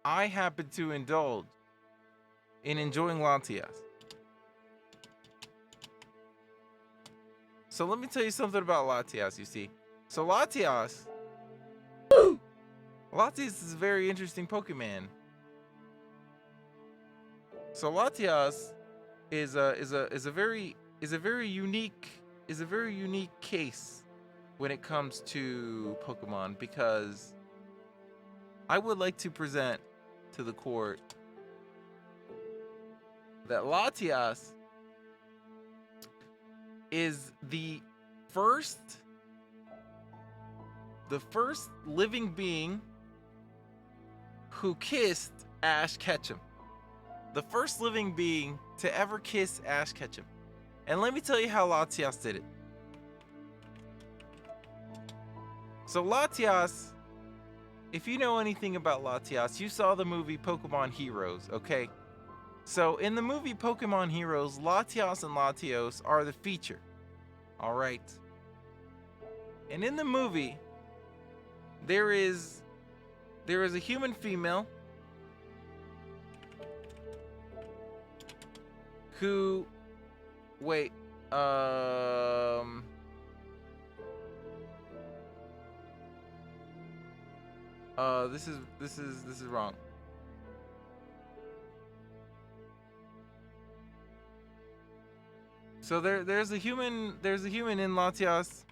I happen to indulge in enjoying Latias? So let me tell you something about Latias, you see. So Latias is a very interesting Pokemon. So Latias is a very unique case when it comes to Pokemon, because I would like to present to the court that Latias is the first living being who kissed Ash Ketchum. The first living being to ever kiss Ash Ketchum. And let me tell you how Latias did it. So Latias, if you know anything about Latias, you saw the movie Pokemon Heroes, okay? So in the movie Pokemon Heroes, Latias and Latios are the feature. All right. And in the movie, there is a human female who, wait, this is wrong. So there's a human in Latias.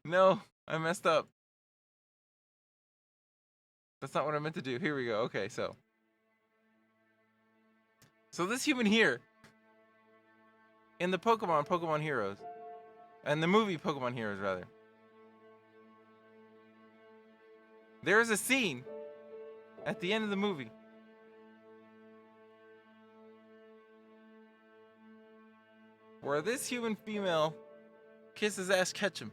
No, I messed up. That's not what I meant to do. Here we go. Okay, so this human here in the Pokemon Heroes, and the movie Pokemon Heroes rather, there is a scene at the end of the movie where this human female kisses Ash Ketchum.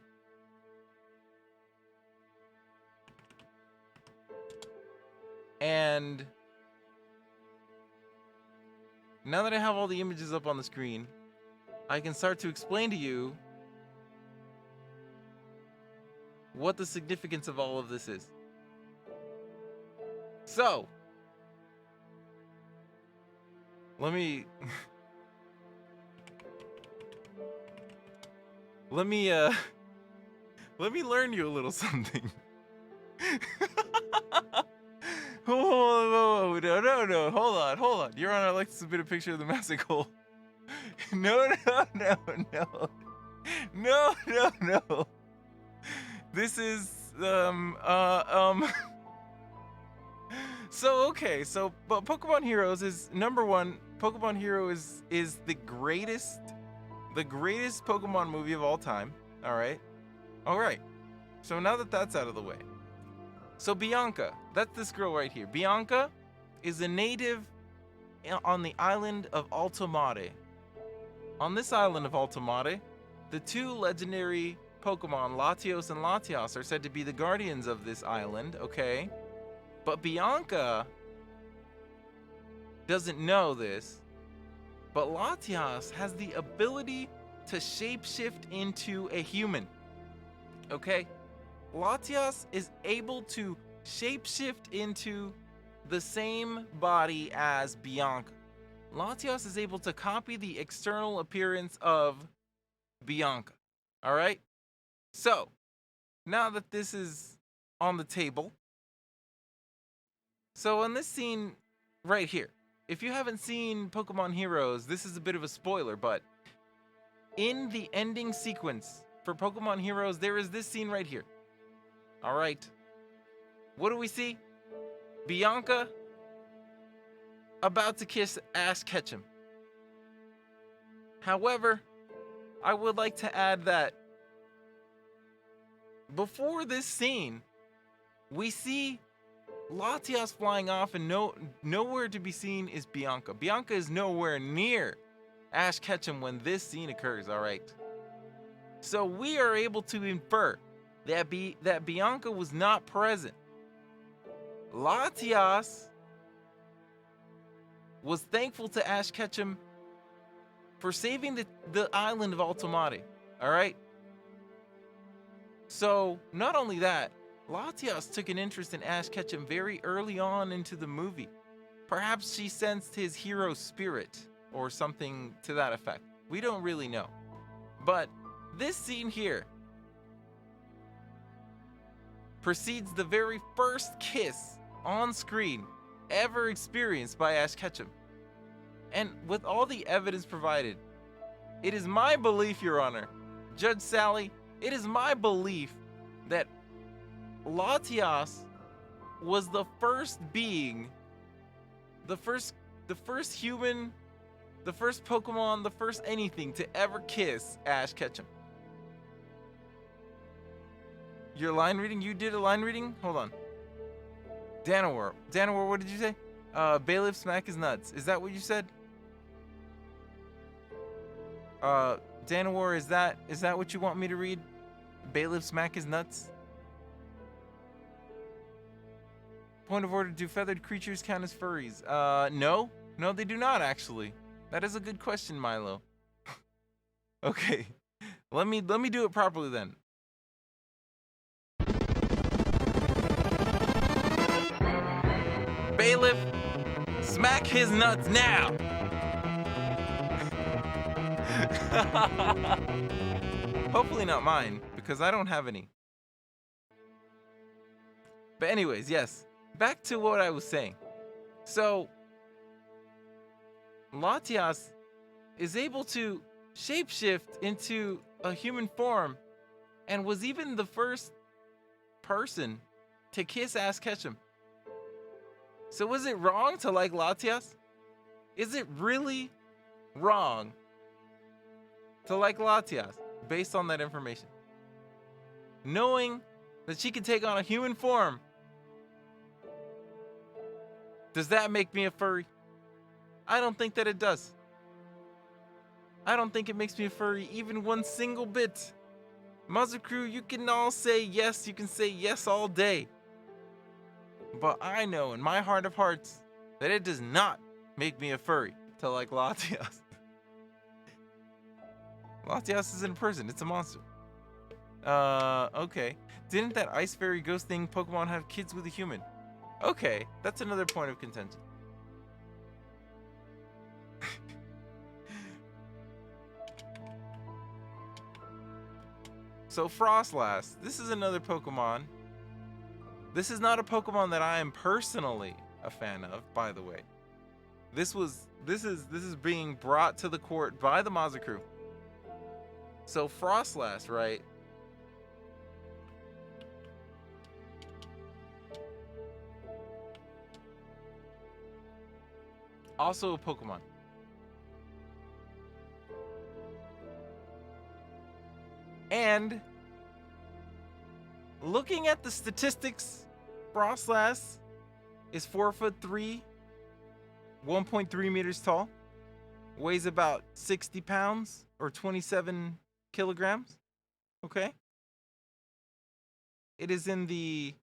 And now that I have all the images up on the screen, I can start to explain to you what the significance of all of this is. So, let me learn you a little something. Whoa, no, hold on. Your Honor, I'd like to submit a picture of the massacre. No. This is, So, okay, but Pokemon Heroes is, number one, Pokemon Hero is the greatest Pokemon movie of all time, alright? Alright, so now that that's out of the way. So Bianca, that's this girl right here. Bianca is a native on the island of Altomare. On this island of Altomare, the two legendary Pokemon, Latios and Latias, are said to be the guardians of this island, okay? But Bianca doesn't know this, but Latias has the ability to shapeshift into a human, okay? Latias is able to shapeshift into the same body as Bianca. Latias is able to copy the external appearance of Bianca. All right? So, now that this is on the table, so on this scene right here, if you haven't seen Pokemon Heroes, this is a bit of a spoiler, but in the ending sequence for Pokemon Heroes, there is this scene right here. All right. What do we see? Bianca about to kiss Ash Ketchum. However, I would like to add that before this scene, we see Latias flying off, and nowhere to be seen is Bianca. Bianca is nowhere near Ash Ketchum when this scene occurs, all right? So we are able to infer that Bianca was not present. Latias was thankful to Ash Ketchum for saving the island of Altomare, all right? So, not only that, Latias took an interest in Ash Ketchum very early on into the movie. Perhaps she sensed his hero spirit or something to that effect. We don't really know. But this scene here precedes the very first kiss on screen ever experienced by Ash Ketchum. And with all the evidence provided, it is my belief, Your Honor, Judge Sally, it is my belief that Latias was the first being, the first human, the first Pokemon, the first anything to ever kiss Ash Ketchum. Your line reading? You did a line reading? Hold on. Danawar, what did you say? Bailiff smack his nuts. Is that what you said? Danawar, is that what you want me to read? Bailiff smack his nuts? Point of order, do feathered creatures count as furries? No, they do not actually. That is a good question, Milo. Okay, let me do it properly then. Bailiff, smack his nuts now! Hopefully not mine, because I don't have any. But anyways, yes, back to what I was saying. So, Latias is able to shapeshift into a human form and was even the first person to kiss Ash Ketchum. So was it wrong to like Latias? Is it really wrong to like Latias based on that information? Knowing that she can take on a human form, does that make me a furry? I don't think that it does. I don't think it makes me a furry even one single bit. Mazocrew, you can all say yes, you can say yes all day. But I know in my heart of hearts that it does not make me a furry to like Latias. Latias isn't a person, it's a monster. Okay. Didn't that ice fairy ghost thing Pokemon have kids with a human? Okay, that's another point of contention. So Frostlass, this is another Pokemon This is not a Pokemon that I am personally a fan of, by the way. This is being brought to the court by the Mazocrew. So Frostlass, right? Also a Pokemon. And looking at the statistics, Frostlass is 4'3", 1.3 meters tall, weighs about 60 pounds or 27 kilograms. Okay. It is in the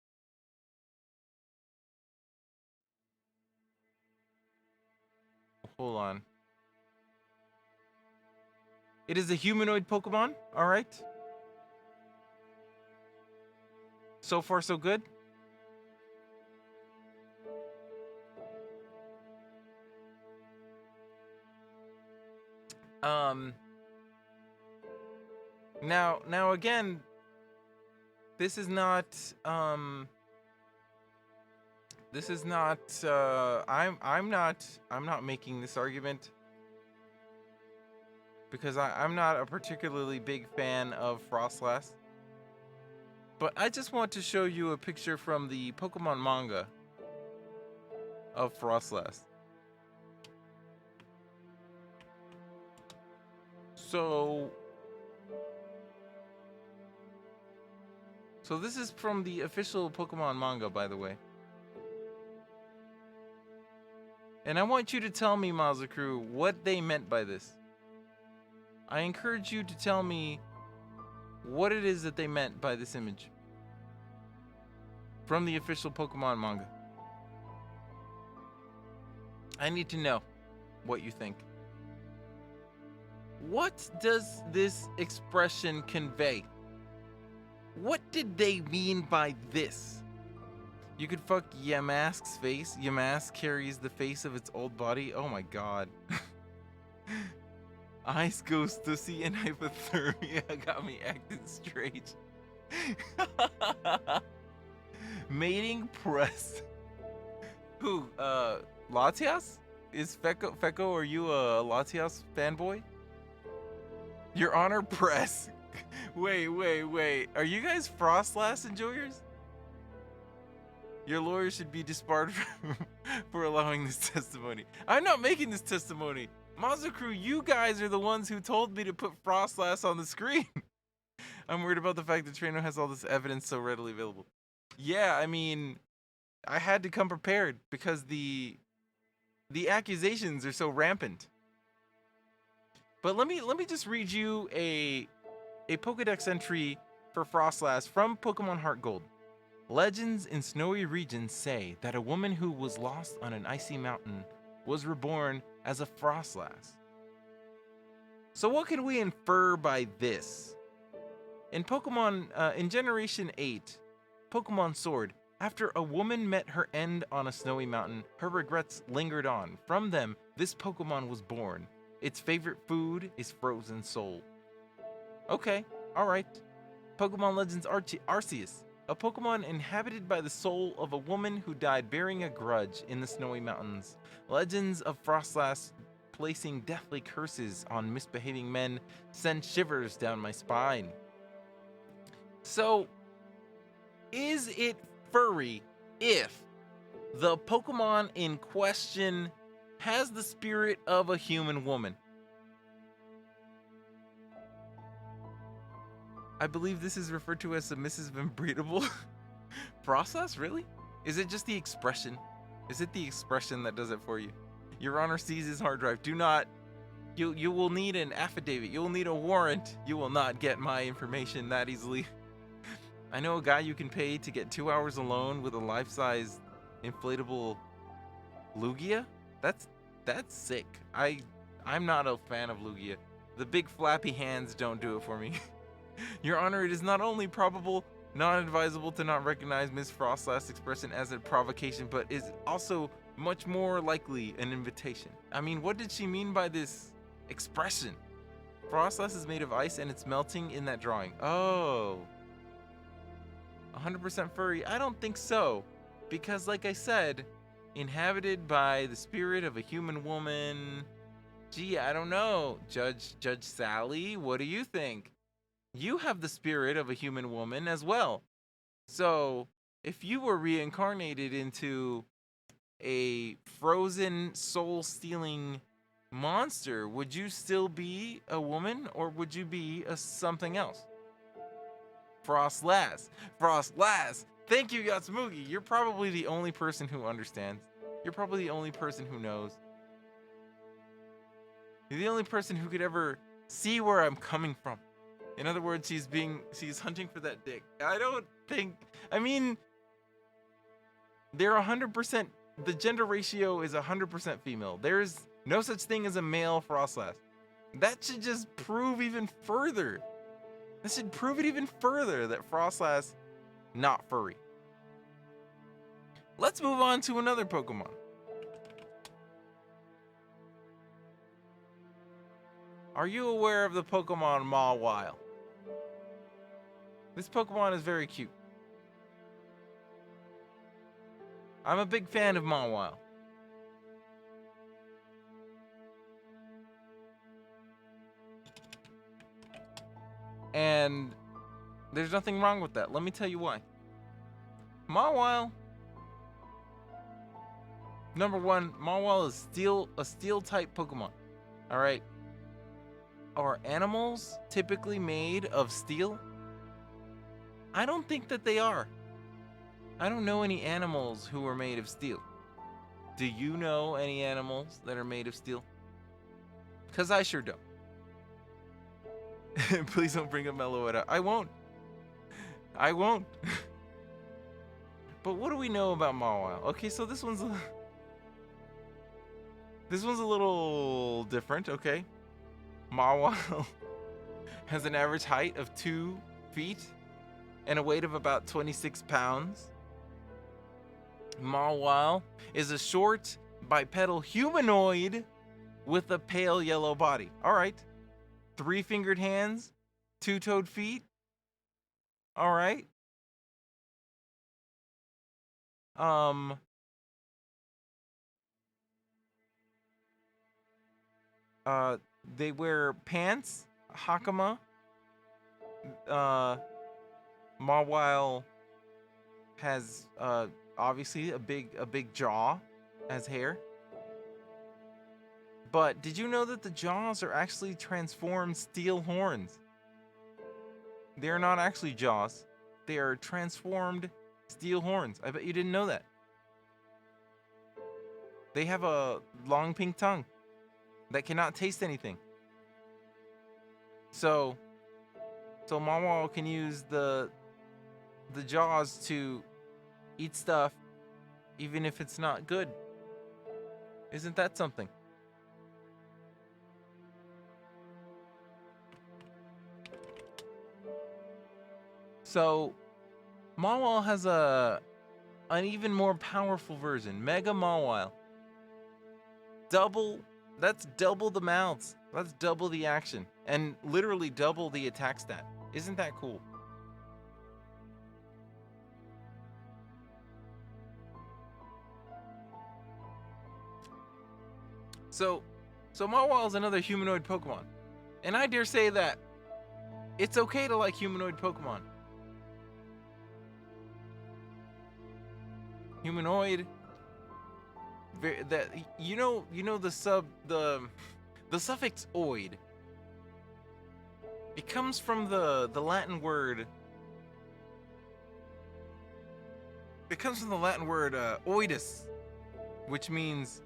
hold on. It is a humanoid Pokemon, all right? So far, so good. Now again, this is not I'm not making this argument because I'm not a particularly big fan of Frostlass. But I just want to show you a picture from the Pokemon manga of Frostlass. So this is from the official Pokemon manga, by the way. And I want you to tell me, Mazocrew, what they meant by this. I encourage you to tell me what it is that they meant by this image from the official Pokemon manga. I need to know what you think. What does this expression convey? What did they mean by this? You could fuck Yamask's face. Yamask carries the face of its old body. Oh my god. Ice Ghost Stussy and hypothermia got me acting strange. Mating press. Who? Latias? Is Fecco, are you a Latias fanboy? Your Honor, press. Wait. Are you guys Frostlass enjoyers? Your lawyer should be disbarred for allowing this testimony. I'm not making this testimony. Mazocrew, you guys are the ones who told me to put Frostlass on the screen. I'm worried about the fact that Trueno has all this evidence so readily available. Yeah, I mean, I had to come prepared because the accusations are so rampant. But let me just read you a Pokedex entry for Frostlass from Pokemon Heart Gold. Legends in snowy regions say that a woman who was lost on an icy mountain was reborn as a Frostlass. So what can we infer by this? In Pokemon, in Generation 8, Pokemon Sword, after a woman met her end on a snowy mountain, her regrets lingered on. From them, this Pokemon was born. Its favorite food is frozen soul. Okay, alright. Pokemon Legends Arceus, a Pokemon inhabited by the soul of a woman who died bearing a grudge in the snowy mountains. Legends of Frostlass placing deathly curses on misbehaving men send shivers down my spine. So, is it furry if the Pokemon in question has the spirit of a human woman? I believe this is referred to as submissive and breedable. Frostlass, really? Is it just the expression? Is it the expression that does it for you? Your Honor seizes hard drive. Do not. You will need an affidavit. You will need a warrant. You will not get my information that easily. I know a guy you can pay to get 2 hours alone with a life-size inflatable Lugia. That's sick. I'm not a fan of Lugia. The big flappy hands don't do it for me. Your Honor, it is not only probable, not advisable to not recognize Miss Frostlass' expression as a provocation, but is also much more likely an invitation. I mean, what did she mean by this expression? Frostlass is made of ice and it's melting in that drawing. Oh. 100% furry? I don't think so. Because, like I said, inhabited by the spirit of a human woman. Gee, I don't know. Judge Sally, what do you think? You have the spirit of a human woman as well. So, if you were reincarnated into a frozen soul-stealing monster, would you still be a woman or would you be a something else? Frost Lass. Frost Lass. Thank you, Yatsumugi. You're probably the only person who understands. You're probably the only person who knows. You're the only person who could ever see where I'm coming from. In other words, she's hunting for that dick. I mean, they're 100%, the gender ratio is 100% female. There's no such thing as a male Frost Lass. That should just prove even further. That should prove it even further that Frost Lass, not furry. Let's move on to another Pokemon. Are you aware of the Pokemon Mawile? This Pokemon is very cute. I'm a big fan of Mawile. And there's nothing wrong with that. Let me tell you why. Mawile, number one, Mawile is a steel type Pokemon. Alright. Are animals typically made of steel? I don't think that they are. I don't know any animals who are made of steel. Do you know any animals that are made of steel? Because I sure don't. Please don't bring up Meloetta. I won't. But what do we know about Mawile? Okay, so this one's a little different, okay? Mawile has an average height of 2 feet and a weight of about 26 pounds. Mawile is a short bipedal humanoid with a pale yellow body. All right. 3-fingered hands, 2-toed feet. All right. They wear pants, hakama. Mawile has obviously a big jaw as hair. But did you know that the jaws are actually transformed steel horns? They are not actually jaws. They are transformed steel horns. I bet you didn't know that. They have a long pink tongue that cannot taste anything. So Mawile can use the jaws to eat stuff even if it's not good. Isn't that something? So Mawile has an even more powerful version, Mega Mawile. That's double the mouths. That's double the action. And literally double the attack stat. Isn't that cool? So Mawile is another humanoid Pokemon. And I dare say that it's okay to like humanoid Pokemon. Humanoid, that you know the suffix oid. It comes from the Latin word. It comes from the Latin word oidus, which means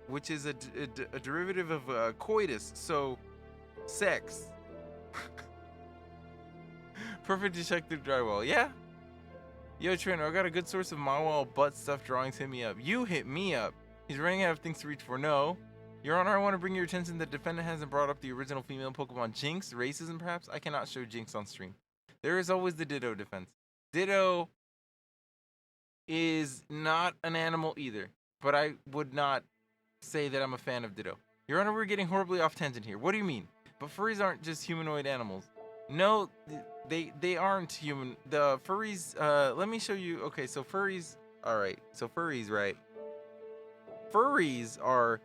which is a derivative of coitus, so sex. Perfect detective drywall, yeah. Yo, Trueno, I got a good source of Mawile butt stuff drawings. Hit me up. You hit me up. He's running out of things to reach for. No. Your Honor, I want to bring your attention that the defendant hasn't brought up the original female Pokemon Jinx. Racism, perhaps? I cannot show Jinx on stream. There is always the Ditto defense. Ditto is not an animal either, but I would not say that I'm a fan of Ditto. Your Honor, we're getting horribly off tangent here. What do you mean? But furries aren't just humanoid animals. No, they aren't human. The furries. Let me show you. Okay, so furries. All right. So furries, right? Furries are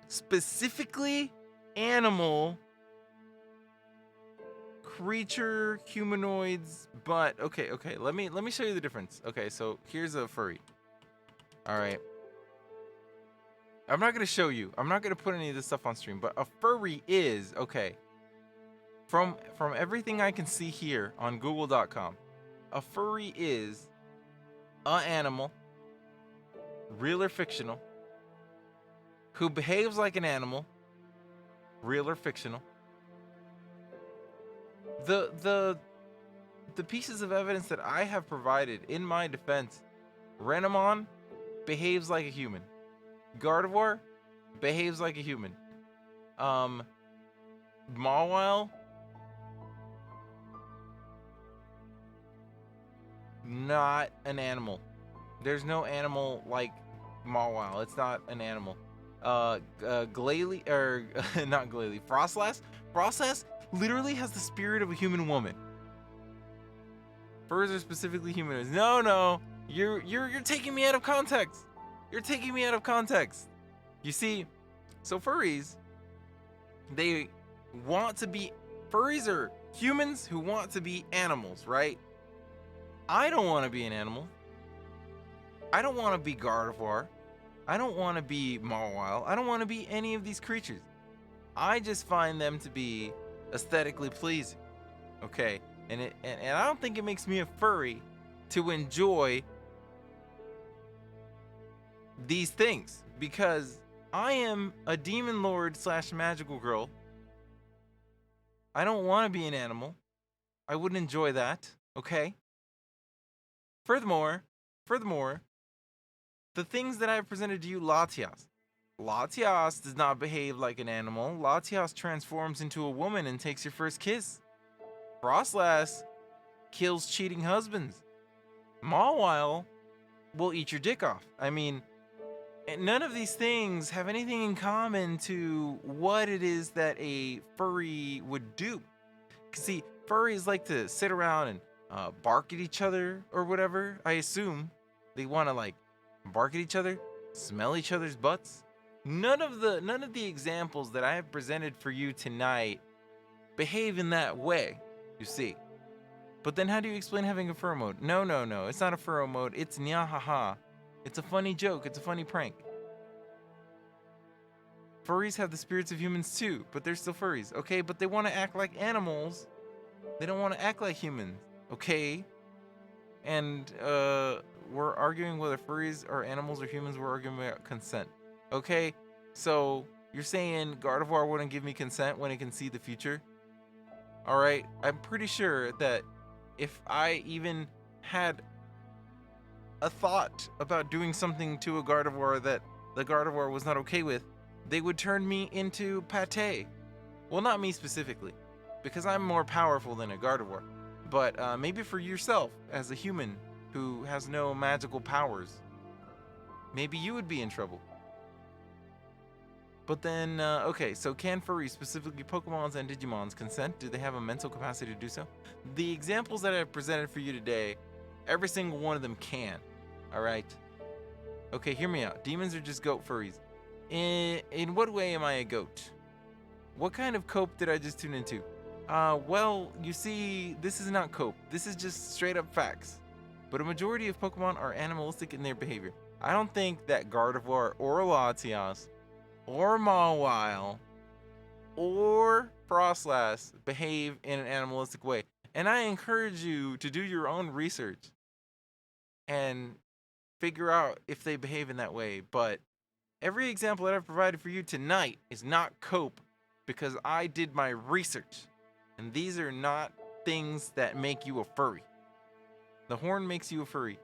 specifically animal creature humanoids, but okay, let me show you the difference. Okay, so here's a furry. All right, I'm not gonna show you, I'm not gonna put any of this stuff on stream, but a furry is, okay, from everything I can see here on google.com, a furry is a animal, real or fictional, who behaves like an animal, real or fictional. The pieces of evidence that I have provided in my defense, Renamon behaves like a human. Gardevoir behaves like a human. Mawile, not an animal. There's no animal like Mawile. It's not an animal. Glalie, or not Glalie, Frostlass. Frostlass literally has the spirit of a human woman. Furs are specifically humanoids. No, you're taking me out of context. You're taking me out of context. You see, so furries, they want to be, furries are humans who want to be animals, right? I don't want to be an animal. I don't want to be Gardevoir. I don't want to be Mawile. I don't want to be any of these creatures. I just find them to be aesthetically pleasing. Okay? And I don't think it makes me a furry to enjoy these things, because I am a demon lord / magical girl. I don't want to be an animal. I wouldn't enjoy that. Okay? Furthermore, the things that I've presented to you, Latias. Latias does not behave like an animal. Latias transforms into a woman and takes your first kiss. Frostlass kills cheating husbands. Mawile will eat your dick off. I mean, none of these things have anything in common to what it is that a furry would do. See, furries like to sit around and bark at each other or whatever. I assume they want to like bark at each other, smell each other's butts. None of the examples that I have presented for you tonight behave in that way, you see. But then how do you explain having a furrow mode? No, it's not a furrow mode. It's nyahaha. It's a funny joke. It's a funny prank. Furries have the spirits of humans too, but they're still furries, okay? But they want to act like animals. They don't want to act like humans, okay? And we're arguing whether furries are animals or humans. We're arguing about consent, okay? So you're saying Gardevoir wouldn't give me consent when it can see the future? All right, I'm pretty sure that if I even had a thought about doing something to a Gardevoir that the Gardevoir was not okay with, they would turn me into pate. Well, not me specifically, because I'm more powerful than a Gardevoir. But maybe for yourself, as a human who has no magical powers, maybe you would be in trouble. But then, okay, so can furries, specifically Pokemons and Digimons, consent? Do they have a mental capacity to do so? The examples that I've presented for you today, every single one of them can. All right? Okay, hear me out. Demons are just goat furries. In what way am I a goat? What kind of cope did I just tune into? Well, you see, this is not cope. This is just straight up facts. But a majority of Pokemon are animalistic in their behavior. I don't think that Gardevoir or Latias or Mawile or Frostlass behave in an animalistic way. And I encourage you to do your own research and figure out if they behave in that way. But every example that I've provided for you tonight is not cope, because I did my research. And these are not things that make you a furry. The horn makes you a furry.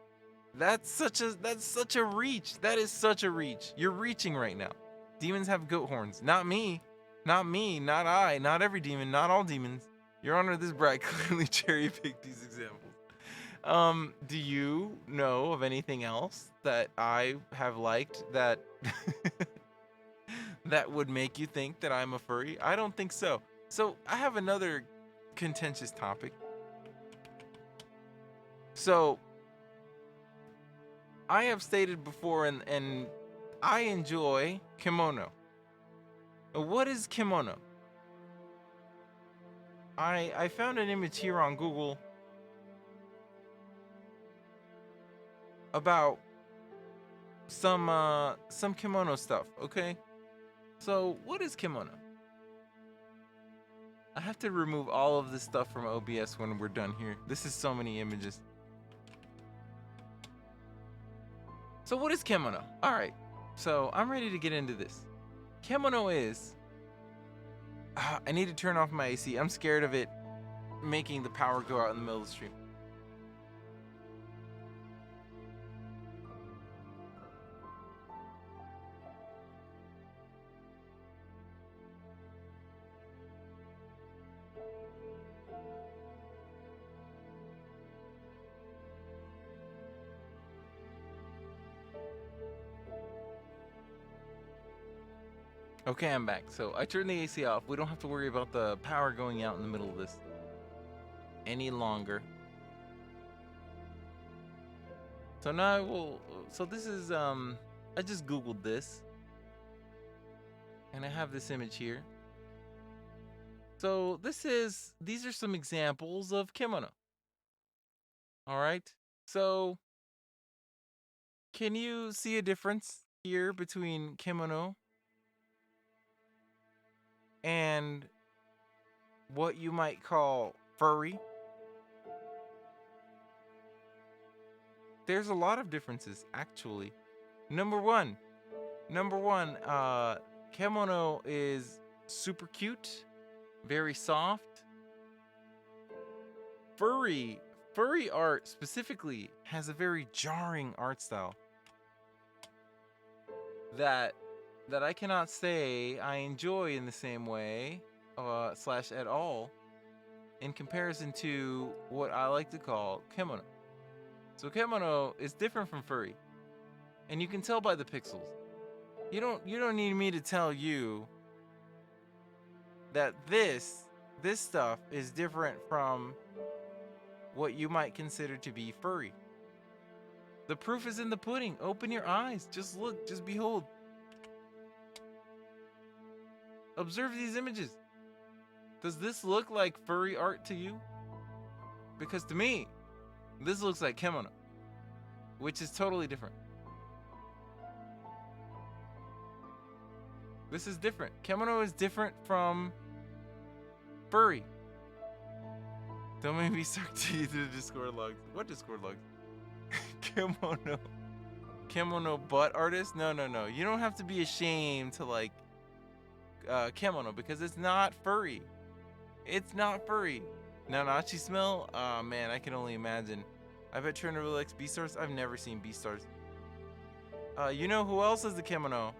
That's such a reach. That is such a reach. You're reaching right now. Demons have goat horns. Not me. Not me. Not I. Not every demon. Not all demons. Your Honor, this brat clearly cherry-picked these examples. Do you know of anything else that I have liked that that would make you think that I'm a furry? I don't think so. So I have another contentious topic. So, I have stated before, and I enjoy kimono. What is kimono? I found an image here on Google about some kimono stuff, okay? So, what is kimono? I have to remove all of this stuff from OBS when we're done here. This is so many images. So what is kimono? All right, so I'm ready to get into this. Kimono is... I need to turn off my AC. I'm scared of it making the power go out in the middle of the stream. Okay, I'm back. So I turned the AC off. We don't have to worry about the power going out in the middle of this any longer. So now I will... So this is, I just Googled this. And I have this image here. So these are some examples of kimono. All right. So can you see a difference here between kimono and what you might call furry? There's a lot of differences, actually. Number one, kimono is super cute, very soft. Furry art specifically has a very jarring art style that I cannot say I enjoy in the same way slash at all in comparison to what I like to call kimono. So kimono is different from furry, and you can tell by the pixels. You don't need me to tell you that this stuff is different from what you might consider to be furry. The proof is in the pudding. Open your eyes. Just look. Just behold. Observe these images. Does this look like furry art to you? Because to me, this looks like kimono, which is totally different. This is different. Kimono is different from furry. Don't make me start to the Discord logs. What Discord logs? Kimono butt artist? No. You don't have to be ashamed to like kimono because it's not furry. It's not furry. Nanachi smell? Oh man, I can only imagine. I bet Trina really likes Beastars. I've never seen Beastars. You know who else is the kimono?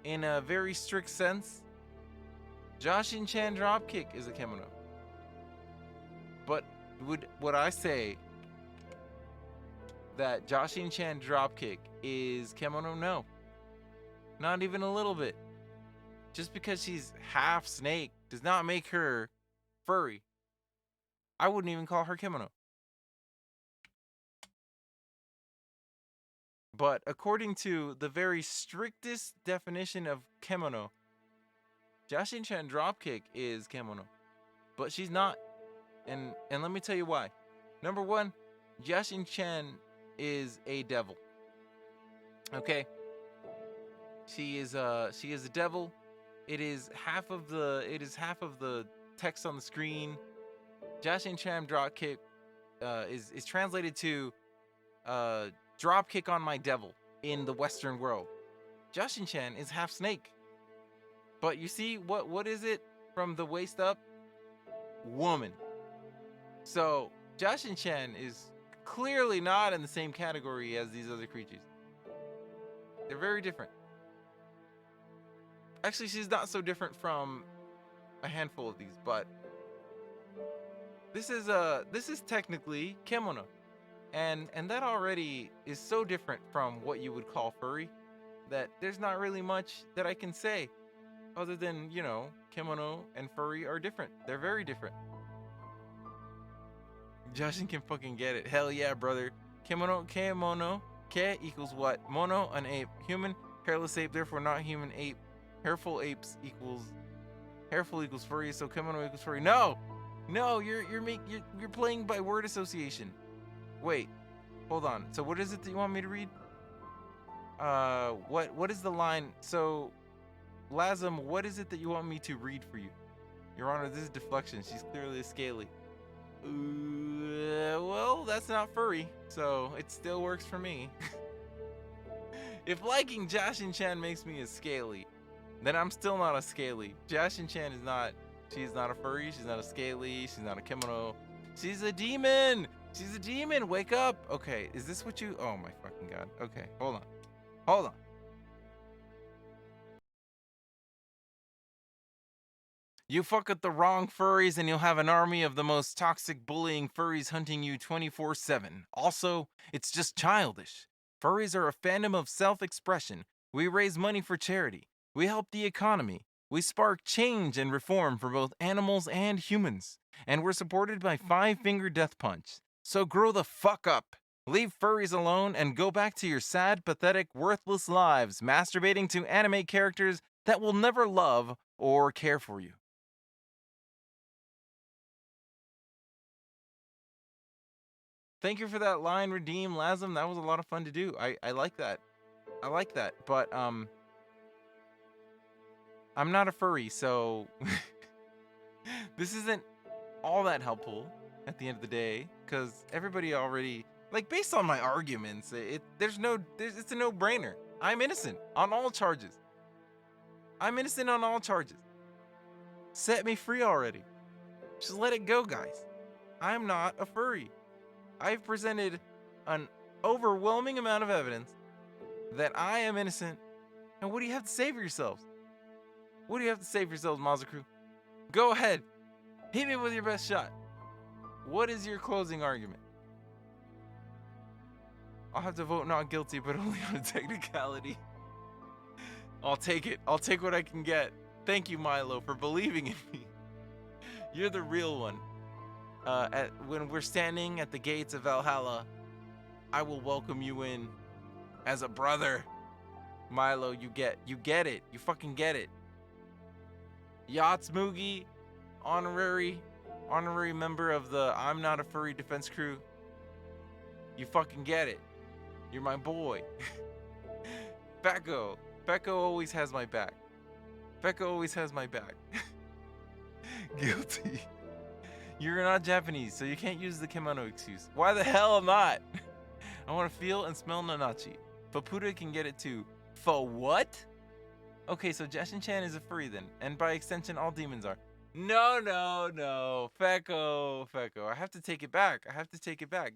In a very strict sense, Joshin Chan Dropkick is a kimono. But would I say that Joshin Chan Dropkick is kimono? No. Not even a little bit. Just because she's half snake does not make her furry. I wouldn't even call her kimono. But according to the very strictest definition of kimono, Joshin Chan Dropkick is kimono. But she's not. And let me tell you why. Number one, Joshin Chan is a devil. Okay? She is a devil. It is half of the text on the screen. Joshin Chan Dropkick is translated to Dropkick on my devil in the Western world. Joshin Chan is half snake. But you see what is it from the waist up? Woman. So Joshin Chan is clearly not in the same category as these other creatures. They're very different. Actually, she's not so different from a handful of these, but this is technically kimono. And that already is so different from what you would call furry that there's not really much that I can say. other than, you know, kimono and furry are different. They're very different. Justin can fucking get it. Hell yeah, brother. Kimono, ke equals what? Mono, an ape. Human, hairless ape, therefore not human ape. Hairful equals furry, so kimono equals furry. No! No, you're playing by word association. Wait, hold on. So what is it that you want me to read? What is the line? So, Lazum, what is it that you want me to read for you? Your Honor, this is deflection. She's clearly a scaly. Well, that's not furry, so it still works for me. If liking Jashin Chan makes me a scaly, then I'm still not a scaly. Jashin Chan is not. She's not a furry. She's not a scaly. She's not a kimono. She's a demon. She's a demon. Wake up. Okay, is this what you? Oh my fucking god. Okay, hold on. Hold on. You fuck with the wrong furries and you'll have an army of the most toxic bullying furries hunting you 24/7. Also, it's just childish. Furries are a fandom of self-expression. We raise money for charity. We help the economy. We spark change and reform for both animals and humans. And we're supported by Five Finger Death Punch. So grow the fuck up. Leave furries alone and go back to your sad, pathetic, worthless lives, masturbating to anime characters that will never love or care for you. Thank you for that line, Redeem Lazum. That was a lot of fun to do. I like that. I like that. But I'm not a furry, so this isn't all that helpful at the end of the day, because everybody already, like, based on my arguments, it's a no-brainer. I'm innocent on all charges. I'm innocent on all charges. Set me free already. Just let it go, guys. I'm not a furry. I've presented an overwhelming amount of evidence that I am innocent. And what do you have to say for yourselves? What do you have to say for yourselves, Mazocrew? Go ahead. Hit me with your best shot. What is your closing argument? I'll have to vote not guilty, but only on a technicality. I'll take it. I'll take what I can get. Thank you, Milo, for believing in me. You're the real one. When we're standing at the gates of Valhalla, I will welcome you in as a brother. Milo, you get it. You fucking get it. Yachts Moogie, honorary member of the I'm Not a Furry defense crew. You fucking get it. You're my boy. Becco always has my back. Becco always has my back. Guilty. You're not Japanese, so you can't use the kimono excuse. Why the hell not? I want to feel and smell Nanachi. Fapuda can get it too. For what? Okay, so Jashin-chan is a furry then, and by extension, all demons are. No. Fecco. I have to take it back.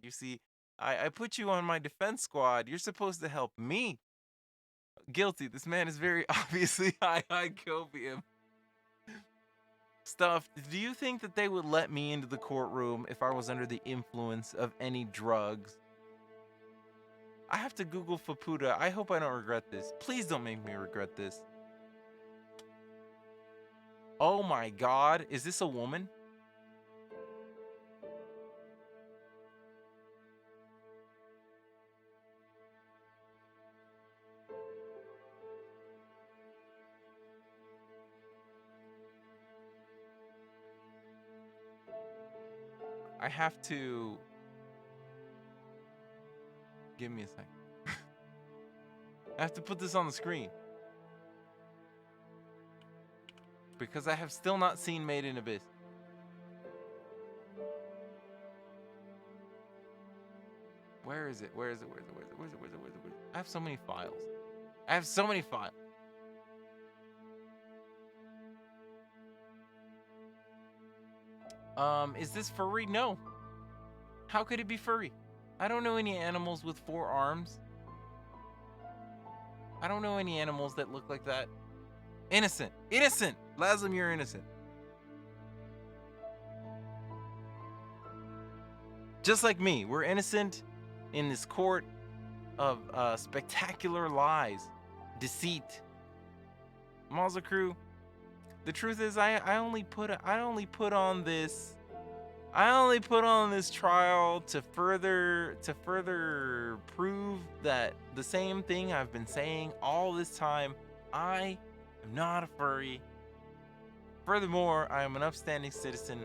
You see, I put you on my defense squad. You're supposed to help me. Guilty. This man is very obviously high copium. Stuff. Do you think that they would let me into the courtroom if I was under the influence of any drugs? I have to Google Fapuda. I hope I don't regret this. Please don't make me regret this. Oh my god, is this a woman? I have to... Give me a second. I have to put this on the screen. Because I have still not seen Made in Abyss. Where is it? I have so many files. Is this furry? No. How could it be furry? I don't know any animals with 4 arms. I don't know any animals that look like that. Innocent. Lazim, you're innocent. Just like me, we're innocent in this court of spectacular lies, deceit. Mazocrew, The truth is, I only put on this trial to further prove that the same thing I've been saying all this time. I am not a furry. Furthermore, I am an upstanding citizen.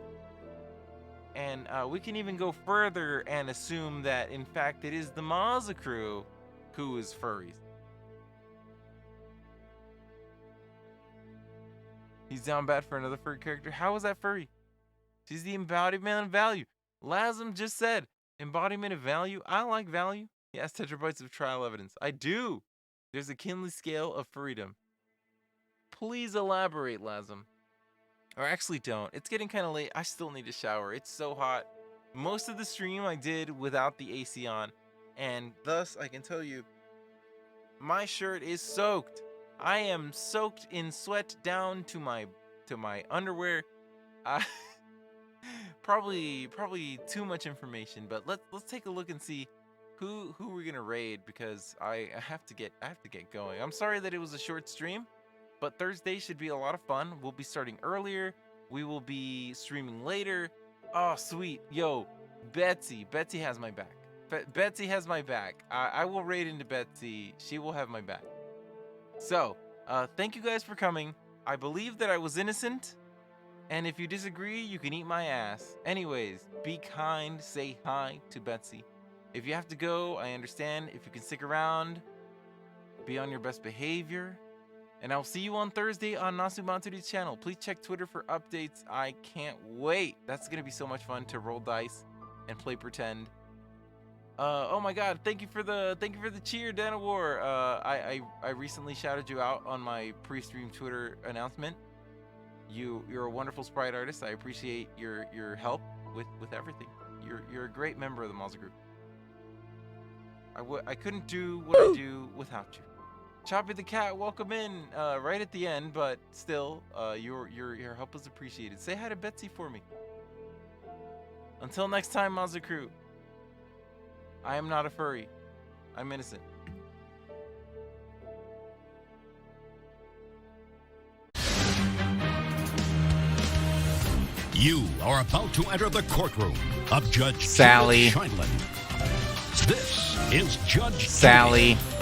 And we can even go further and assume that, in fact, it is the Mazocrew who is furries. He's down bad for another furry character. How is that furry? She's the embodiment of value. Lasm just said, embodiment of value. I like value. He has tetrabytes of trial evidence. I do. There's a Kinley scale of furrydom. Please elaborate, Lasm. Or actually don't. It's getting kind of late. I still need a shower. It's so hot. Most of the stream I did without the AC on. And thus, I can tell you, my shirt is soaked. I am soaked in sweat down to my underwear. Probably too much information, but let's take a look and see who we're gonna raid, because I have to get going. I'm sorry that it was a short stream, but Thursday should be a lot of fun. We'll be starting earlier. We will be streaming later. Oh, sweet. Yo, Betsy has my back. Betsy has my back. I will raid into Betsy. She will have my back. So, thank you guys for coming. I believe that I was innocent. And if you disagree, you can eat my ass. Anyways, be kind, say hi to Betsy. If you have to go, I understand. If you can stick around, be on your best behavior. And I'll see you on Thursday on Nasu Matsuri's channel. Please check Twitter for updates. I can't wait. That's going to be so much fun to roll dice and play pretend. Oh my god, thank you for the cheer, Dana War. I recently shouted you out on my pre-stream Twitter announcement. You're a wonderful sprite artist. I appreciate your help with everything. You're a great member of the Mazocrew. I couldn't do what I do without you. Choppy the Cat, welcome in right at the end, but still, your help is appreciated. Say hi to Betsy for me. Until next time, Mazocrew. I am not a furry. I'm innocent. You are about to enter the courtroom of Judge Sally. Scheindlin. This is Judge Sally. Judy.